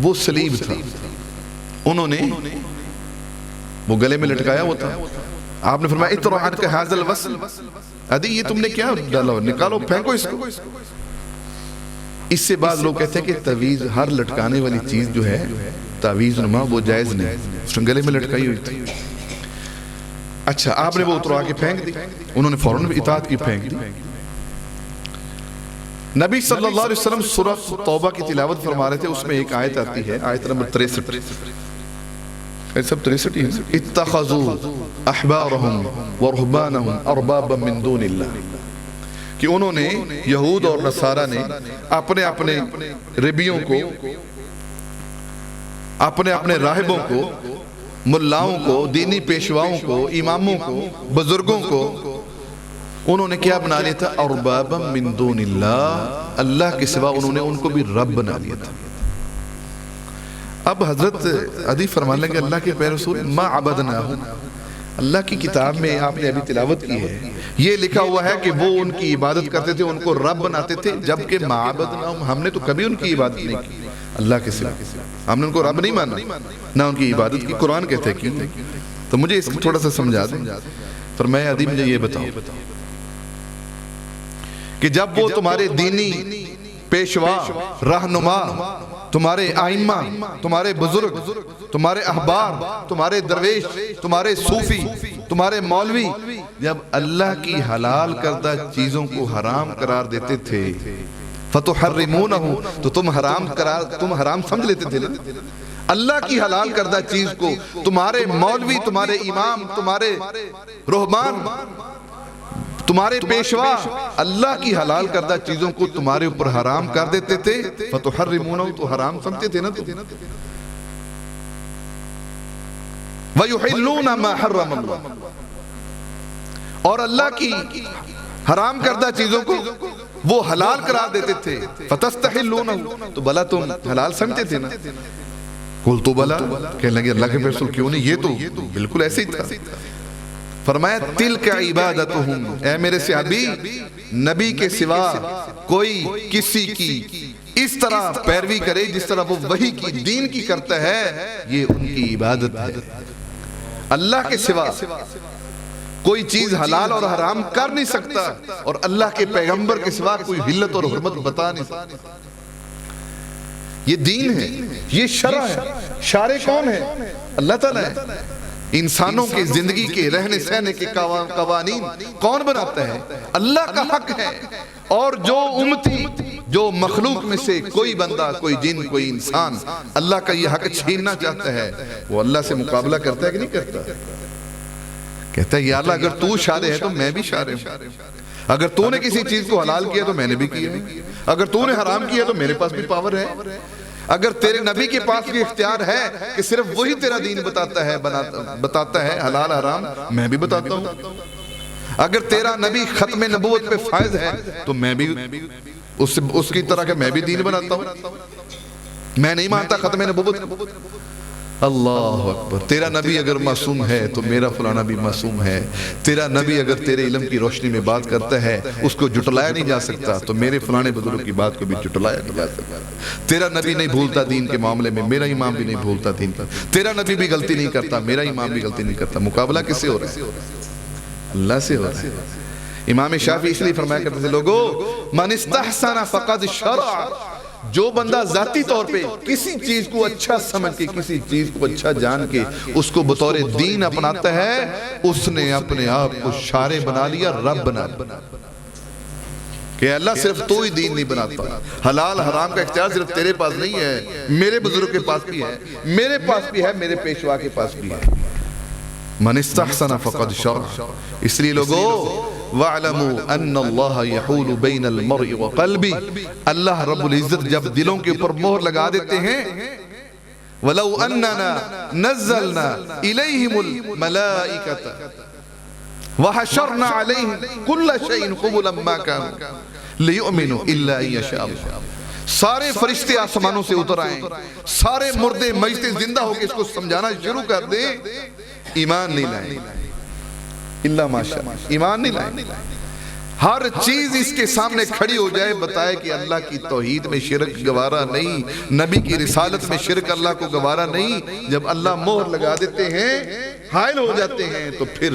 وہ سلیب تھا، انہوں نے وہ گلے میں لٹکایا ہوا تھا، آپ نے فرمایا اطرح عنک ھذا الوصل، عدی یہ تم نے کیا ڈالا، نکالو پھینکو اس کو۔ اس سے بعض لوگ کہتے ہیں کہ تعویذ، ہر لٹکانے والی چیز جو ہے تعویذ نما، وہ جائز نہیں، اس نے گلے میں لٹکائی ہوئی تھی۔ اچھا آپ نے وہ اتروا کے پھینک دی، انہوں نے فوراً اطاعت کی، پھینک دی۔ نبی صلی اللہ علیہ وسلم سورہ توبہ کی تلاوت فرما رہے تھے، اس میں ایک آیت آتی ہے، آیت نمبر 63، سب 63 ہیں، اتخذوا احبارهم ورهبانهم اربابا من دون اللہ، کہ انہوں نے یہود اور نصارہ نے اپنے اپنے ربیوں کو، اپنے اپنے راہبوں کو، ملاؤں کو، دینی پیشواؤں کو، اماموں کو، بزرگوں کو انہوں نے کیا بنا لیا تھا؟ اربابا من دون اللہ، اللہ کے سوا انہوں نے ان کو بھی رب بنا لیا تھا۔ اب حضرت عدی فرمان لگے اللہ کے پیارے رسول ما عبدناہم، اللہ کی کتاب میں آپ نے ابھی تلاوت کی ہے، یہ لکھا ہوا ہے کہ وہ ان کی عبادت کرتے تھے، ان کو رب بناتے تھے، جبکہ ما عبدناہم، ہم نے تو کبھی ان کی عبادت نہیں کی اللہ کے سوا، ہم نے ان کو رب نہیں مانا، نہ ان کی عبادت کی، قرآن کہتے ہیں کی۔ تو مجھے اس کو تھوڑا سا سمجھا دیں، فرمایا عدی مجھے یہ بتاؤ کہ جب وہ تمہارے دینی پیشوا، رہنما، تمہارے آئمہ، تمہارے بزرگ، تمہارے احبار، تمہارے درویش، تمہارے صوفی، تمہارے مولوی جب اللہ کی حلال کردہ چیزوں کو حرام قرار دیتے تھے فَتُحَرِّمُونَهُ، تو تم حرام سمجھ لیتے تھے، اللہ کی حلال کردہ چیز کو تمہارے مولوی، تمہارے امام، تمہارے رہبان، تمہارے پیشوا اللہ کی حلال کردہ چیزوں کو تمہارے اوپر حرام کر دیتے تھے، فَتُحَرِّمُونَهُ، تو حرام سمجھتے تھے نا تو۔ وَيُحِلُّونَ مَا حَرَّمَ اللَّهُ، اور اللہ کی حرام کردہ چیزوں کو وہ حلال قرار دیتے تھے، فَتَسْتَحِلُّونَهُ، تو بلا تم حلال سمجھتے تھے نا۔ قُلْتُ بلا، کہنے لگے اللہ کے رسول کیوں نہیں، یہ تو بالکل ایسے ہی تھا۔ فرمایا تِلْكَ عِبَادَتُهُمْ، اے میرے صحابی، نبی کے سوا کوئی کسی کی اس طرح پیروی کرے جس طرح وہ وحی کی، دین کی کرتا ہے، یہ ان کی عبادت ہے۔ اللہ کے سوا کوئی چیز حلال اور حرام کر نہیں سکتا، اور اللہ کے پیغمبر کے سوا کوئی حلت اور حرمت بتا نہیں سکتا۔ یہ دین ہے، یہ شرع ہے۔ شارع کون ہے؟ اللہ تعالیٰ ہے۔ انسانوں کے زندگی کے رہنے سہنے کے قوانین کون بناتا ہے؟ اللہ کا حق ہے۔ اور جو امتی، جو مخلوق میں سے کوئی بندہ، کوئی جن، کوئی انسان اللہ کا یہ حق چھیننا چاہتا ہے، وہ اللہ سے مقابلہ کرتا ہے کہ نہیں کرتا؟ کہتا ہے یا اللہ اگر تو شارع ہے تو میں بھی شارع ہوں، اگر تو نے کسی چیز کو حلال کیا تو میں نے بھی کیا، اگر تو نے حرام کیا تو میرے پاس بھی پاور ہے، اگر تیرے نبی کے پاس بھی اختیار ہے کہ صرف وہی تیرا دین بتاتا ہے حلال حرام، میں بھی بتاتا ہوں، اگر تیرا نبی ختم نبوت پہ فائز ہے تو میں بھی اس کی طرح کہ میں بھی دین بناتا ہوں۔ میں نہیں مانتا ختم نبوت۔ اللہ اکبر۔ تیرا نبی اگر معصوم ہے تو میرا فلانا بھی معصوم ہے، تیرا نبی اگر تیرے علم کی روشنی میں بات کرتا ہے اس کو جھٹلایا نہیں جا سکتا تو میرے فلانے بزرگ کی بات کو بھی جھٹلایا نہیں جا سکتا۔ تیرا نبی نہیں بھولتا دین کے معاملے میں، میرا امام بھی نہیں بھولتا دین کا، تیرا نبی بھی غلطی نہیں کرتا، میرا امام بھی غلطی نہیں کرتا۔ مقابلہ کس سے ہو رہا ہے؟ اللہ سے ہو رہا ہے۔ امام شافعی اس لیے فرمایا کرتے تھے لوگو من استحسن فقد شرع، جو بندہ ذاتی طور پہ کسی چیز کو اچھا سمجھ کے، کسی چیز کو اچھا جان کے اس کو بطور دین اپناتا ہے، اس نے اپنے آپ کو شارع بنا لیا، رب بنا لیا۔ کہ اللہ صرف تو ہی دین نہیں بناتا، حلال حرام کا اختیار صرف تیرے پاس نہیں ہے، میرے بزرگ کے پاس بھی ہے، میرے پاس بھی ہے، میرے پیشوا کے پاس بھی ہے۔ من استحسن فقد شرع۔ اس لیے لوگو وَاعْلَمُوا أَنَّ اللَّهَ يَحُولُ بَيْنَ الْمَرْءِ وَقَلْبِ، اللہ رب العزت جب دلوں کے اوپر مہر لگا دیتے ہیں، وَلَوْ أَنَّنَا نَزَّلْنَا إِلَيْهِمُ الْمَلَائِكَةَ وَحَشَرْنَا عَلَيْهِمْ كُلَّ شَيْءٍ قُبُلًا مَا كَانُوا لِيُؤْمِنُوا إِلَّا أَن يَشَاءَ اللَّهُ۔ سارے فرشتے آسمانوں سے اتر آئیں، سارے مردے مجتے زندہ ہو کے اس کو سمجھانا شروع کر دیں، ایمان نہیں لائیں، اللہ ماشاء ایمان نہیں لائیں۔ ہر چیز اس کے سامنے کھڑی ہو جائے، بتائے کہ اللہ کی توحید میں شرک گوارا نہیں، نبی کی رسالت میں شرک اللہ کو گوارا نہیں۔ جب اللہ مہر لگا دیتے ہیں، حائل ہو جاتے ہیں، تو پھر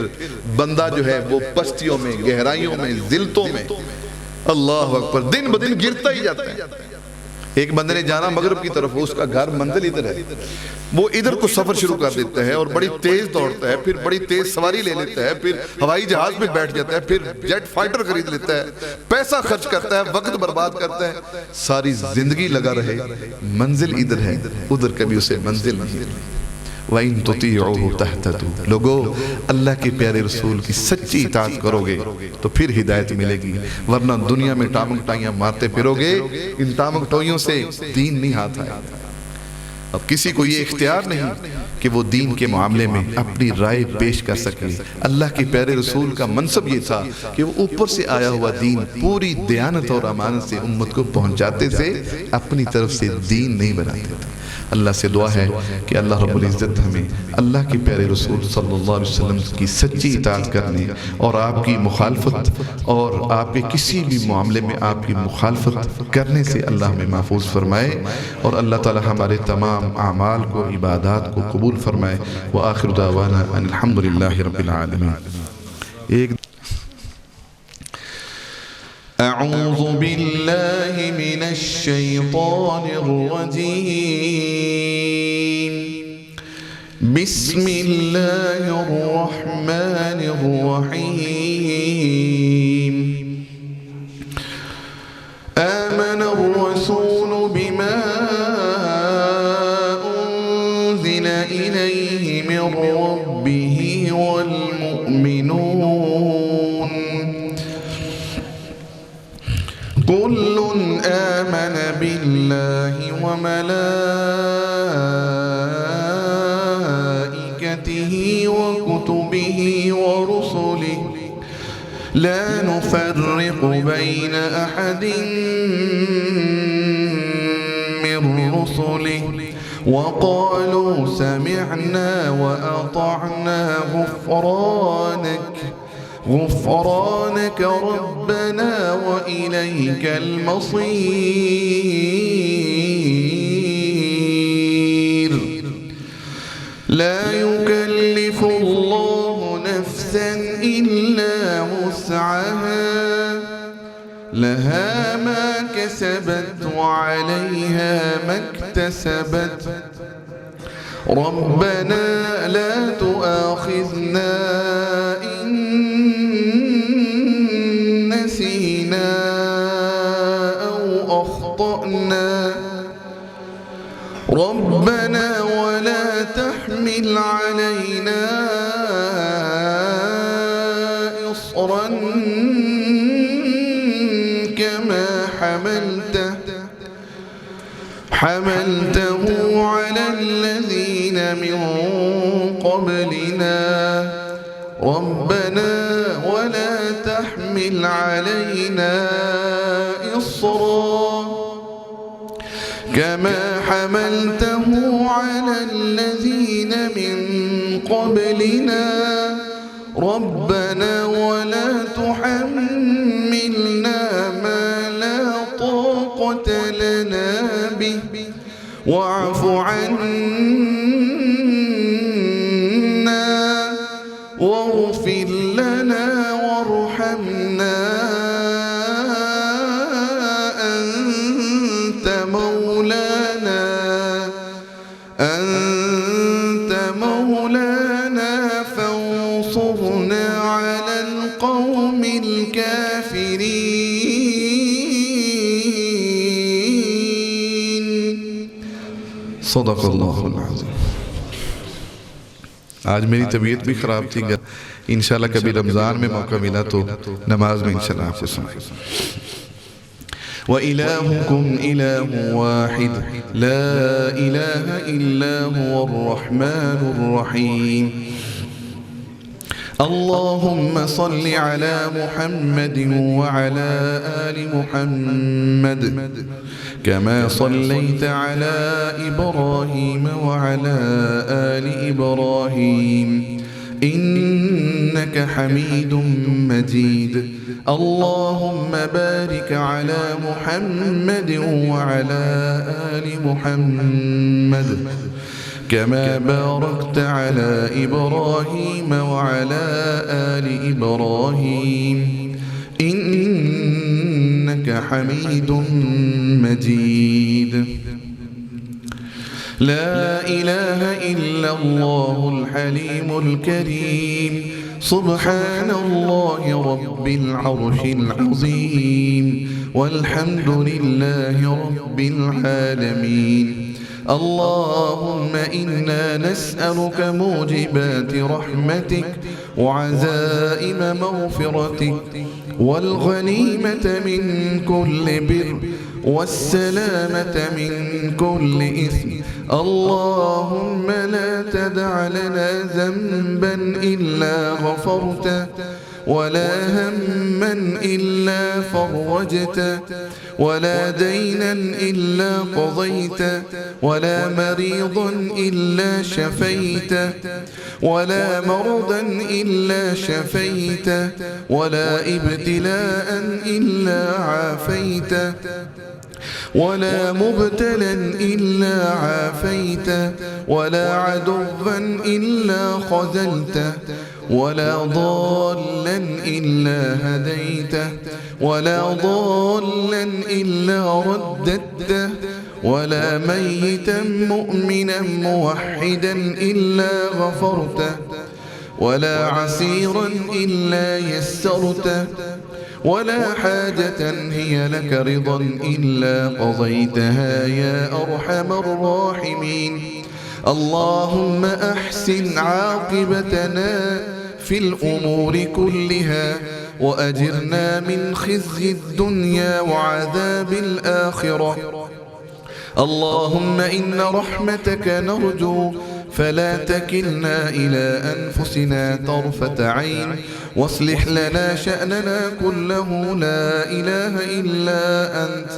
بندہ جو ہے وہ پستیوں میں، گہرائیوں میں، ذلتوں میں، اللہ اکبر، دن بدن گرتا ہی جاتا ہے۔ ایک بندے نے جانا مغرب کی طرف، اس کا گھر منزل ادھر ہے، وہ ادھر کو سفر شروع کر دیتا ہے اور بڑی تیز دوڑتا ہے، پھر بڑی تیز سواری لے لیتا ہے، پھر ہوائی جہاز میں بیٹھ جاتا ہے، پھر جیٹ فائٹر خرید لیتا ہے، پیسہ خرچ کرتا ہے، وقت برباد کرتا ہے، ساری زندگی لگا رہے منزل ادھر ہے، ادھر کبھی اسے منزل نہیں۔ وَإِن تُطِيعُوهُ تَهْتَدُوا، لوگو اللہ کے پیارے رسول کی سچی اطاعت کرو گے تو پھر ہدایت ملے گی، ورنہ دنیا میں ٹامک ٹائیاں مارتے پھرو گے، ان ٹامک ٹوئیوں سے دین نہیں ہاتھ آئے۔ اب کسی کو یہ اختیار نہیں کہ وہ دین کے معاملے میں اپنی رائے پیش کر سکے۔ اللہ کے پیارے رسول کا منصب یہ تھا کہ وہ اوپر سے آیا ہوا دین پوری دیانت اور امانت سے امت کو پہنچاتے تھے، اپنی طرف سے دین نہیں بناتے تھے۔ اللہ سے دعا ہے کہ اللہ رب العزت ہمیں اللہ کے پیارے رسول صلی اللہ علیہ وسلم کی سچی اطاعت کرنے اور آپ کی مخالفت اور آپ کے کسی بھی معاملے میں آپ کی مخالفت کرنے سے اللہ ہمیں محفوظ فرمائے، اور اللہ تعالی ہمارے تمام اعمال کو، عبادات کو قبول فرمائے۔ وآخر دعوانا ان الحمدللہ رب العالمین۔ اعوذ باللہ من الشیطان الرجیم، بسم اللہ الرحمن الرحیم۔ آمن الرسول بما انزل الیہ من ربہ والمؤمنون، كل آمن بالله وملائكته وكتبه ورسله لا نفرق بين أحد من رسله وقالوا سمعنا وأطعنا غفرانك ربنا وإليك المصير، لا يكلف الله نفسا إلا وسعها، لها ما كسبت وعليها ما اكتسبت، اكتسبت ربنا لا تؤاخذنا إن نسينا أو أخطأنا ربنا ولا تحمل علينا إصرا كما حملته على الذين من قبلنا ربنا ولا تحمل علينا إصرا كما حملته على الذين من قبلنا ربنا ولا تحملنا ما لا طاقة لنا به واعف عنا واغفر لنا وارحمنا أنت مولانا فانصرنا على القوم الكافرين صدق اللہ العظیم. آج میری طبیعت بھی خراب تھی، انشاءاللہ کبھی رمضان میں موقع ملا تو نماز میں انشاءاللہ آپ کو سنائیں. وَإِلَٰهُكُمْ إِلَٰهٌ وَاحِدٌ لَا إِلَٰهَ إِلَّا هُوَ الرَّحْمَٰنُ الرَّحِيمُ. اللهم صل على محمد وعلى آل محمد كما صليت على إبراهيم وعلى آل إبراهيم إنك حميد مجيد. اللهم بارك على محمد وعلى آل محمد كما باركت على إبراهيم وعلى آل إبراهيم إنك حميد مجيد. لا إله إلا الله الحليم الكريم سبحان الله رب العرش العظيم والحمد لله رب العالمين. اللهم إنا نسألك موجبات رحمتك وعزائم مغفرتك والغنيمة من كل بر والسلامة من كل إثم. اللهم لا تدع لنا ذنبا إلا غفرته ولا هما إلا فرجته ولا دينا إلا قضيته ولا مريضا إلا شفيته ولا مرضا إلا شفيته ولا ابتلاء إلا عافيته ولا مبتلا إلا عافيته ولا عدوا إلا خذلته ولا ضالا إلا هديته ولا ضالا إلا رددته ولا ميتا مؤمنا موحدا إلا غفرته ولا عسيرا إلا يسرته ولا حاجة هي لك رضا إلا قضيتها يا أرحم الراحمين. اللهم أحسن عاقبتنا في الأمور كلها وأجرنا من خزي الدنيا وعذاب الآخرة. اللهم إن رحمتك نرجو فلا تكلنا إلى أنفسنا طرفة عين واصلح لنا شأننا كله لا إله إلا أنت.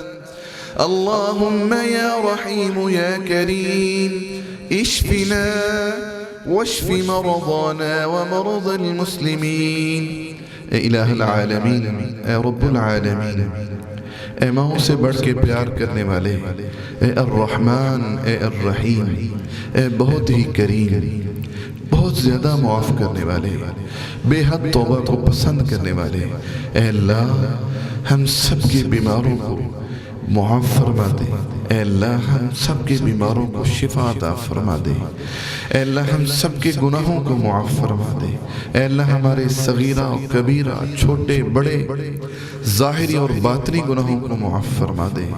اللهم يا رحيم يا كريم اشفنا واشف مرضانا ومرضى المسلمين. اے الہ العالمین، اے رب العالمین، اے ماؤں سے بڑھ کے پیار کرنے والے، اے الرحمن، اے الرحیم، اے بہت ہی کریم، بہت زیادہ معاف کرنے والے، بے حد توبہ کو پسند کرنے والے، اے اللہ ہم سب کے بیماروں کو معاف فرما دے۔ اے اللہ ہم سب کے بیماروں کو شفا عطا فرما دے۔ اے اللہ ہم سب کے گناہوں کو معاف فرما دے۔ اے اللہ ہمارے صغیرہ و کبیرہ، چھوٹے بڑے، ظاہری اور باطنی گناہوں کو معاف فرما دے۔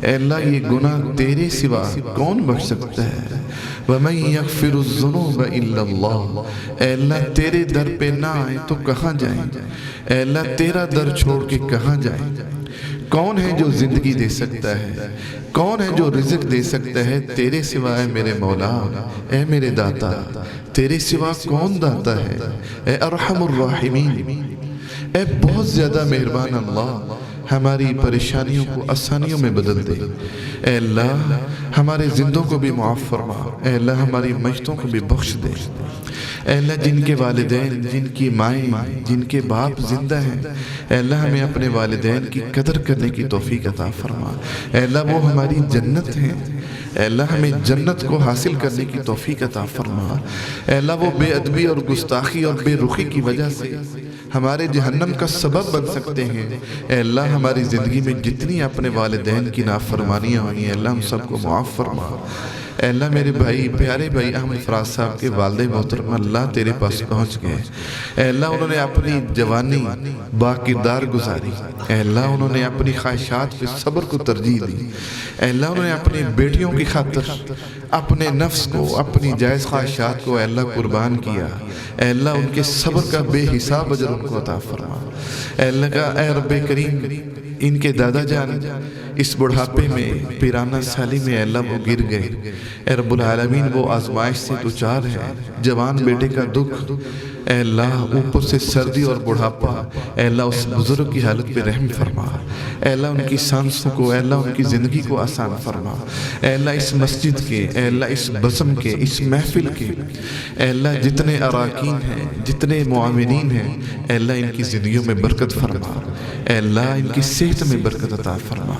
اے اللہ یہ گناہ تیرے سوا کون بخش سکتا ہے؟ وَمَن يَغْفِرُ الذُّنُوبَ إِلَّا اللَّهُ۔ اے اللہ تیرے در پہ نہ آئیں تو کہاں جائیں؟ اے اللہ تیرا در چھوڑ کے کہاں جائیں؟ کون ہے جو زندگی دے سکتا ہے؟ کون ہے جو رزق دے سکتا ہے تیرے سوا؟ اے میرے مولا، اے میرے داتا، تیرے سوا کون داتا ہے؟ اے ارحم الراحمین، اے بہت زیادہ مہربان اللہ، ہماری پریشانیوں کو آسانیوں میں بدل دے۔ اے اللہ ہمارے زندوں کو بھی معاف فرما۔ اے اللہ ہماری میتوں کو بھی بخش دے۔ اے اللہ جن کے والدین، جن کی مائیں، جن کے باپ زندہ ہیں، اے اللہ ہمیں اپنے والدین کی قدر کرنے کی توفیق عطا فرما۔ اے اللہ وہ ہماری جنت ہیں، اے اللہ ہمیں جنت کو حاصل کرنے کی توفیق عطا فرما۔ اے اللہ وہ بے ادبی اور گستاخی اور بے رخی کی وجہ سے ہمارے جہنم کا سبب بن سکتے ہیں۔ اے اللہ ہماری زندگی میں جتنی اپنے والدین کی نافرمانیاں ہوئی ہیں، اللہ ہم سب کو معاف فرما۔ اے اللہ میرے بھائی، پیارے بھائی احمد فراز صاحب کے والد محترم اللہ تیرے پاس پہنچ گئے۔ اے اللہ انہوں نے اپنی جوانی با کردار گزاری۔ اے اللہ انہوں نے اپنی خواہشات پہ صبر کو ترجیح دی۔ اے اللہ انہوں نے اپنی بیٹیوں کی خاطر اپنے نفس کو، اپنی جائز خواہشات کو اے اللہ قربان کیا۔ اے اللہ ان کے صبر کا بے حساب اجر ان کو عطا فرما۔ اے اللہ کا اے رب کریم ان کے دادا جان اس بڑھاپے میں، پیرانہ سالی میں اے اللہ وہ گر گئے۔ اے رب العالمین وہ آزمائش سے دوچار ہے، جوان بیٹے کا دکھ، اے اللہ اوپر سے سردی اور بڑھاپا، اے اللہ اس بزرگ کی حالت پہ رحم فرما۔ اے اللہ ان کی سانسوں کو، اے اللہ ان کی زندگی کو آسان فرما۔ اے اللہ اس مسجد کے، اے اللہ اس بزم کے، اس محفل کے، اے اللہ جتنے اراکین ہیں، جتنے معاونین ہیں، اے اللہ ان کی زندگیوں میں برکت فرما۔ اے اللہ ان کی صحت میں برکت عطا فرما۔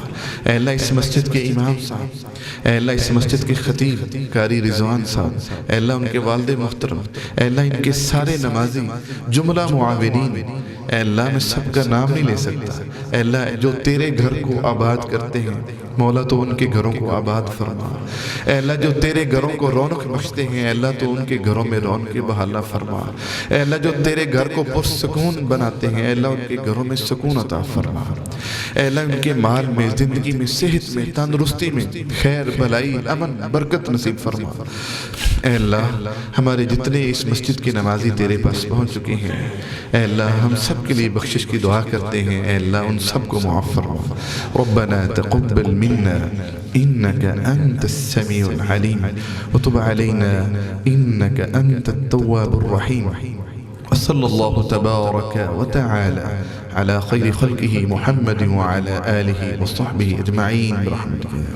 اے اللہ اس مسجد کے امام صاحب، اے اللہ اس مسجد کے خطیب قاری رضوان صاحب، اے اللہ ان کے والد محترم، اے اللہ ان کے سارے نمازی، جملہ معاونین، اے اللہ میں سب کا نام نہیں لے سکتا۔ اے اللہ جو تیرے گھر کو آباد کرتے ہیں مولا تو ان کے گھروں کو آباد فرما۔ اے اللہ جو تیرے گھروں کو رونق بخشتے ہیں، اے اللہ تو ان کے گھروں میں رونق بحالہ فرما۔ اے اللہ جو تیرے گھر کو پرسکون بناتے ہیں، اے اللہ ان کے گھروں میں سکون عطا فرما۔ اے اللہ ان کے مال میں، زندگی میں، صحت میں، تندرستی میں خیر، بھلائی، امن، برکت نصیب فرما۔ اے اللہ ہمارے جتنے اس مسجد کے نمازی تیرے پاس پہنچ چکے ہیں، اے اللہ ہم سب کے لیے بخشش کی دعا کرتے ہیں۔ اے اللہ ان سب کو معاف فرما۔ ربنا تقبل منا إنك أنت السميع العليم وتب علينا إنك أنت التواب الرحيم، وصلى الله تبارك وتعالى على خير خلقه محمد وعلى آله وصحبه أجمعين برحمتك.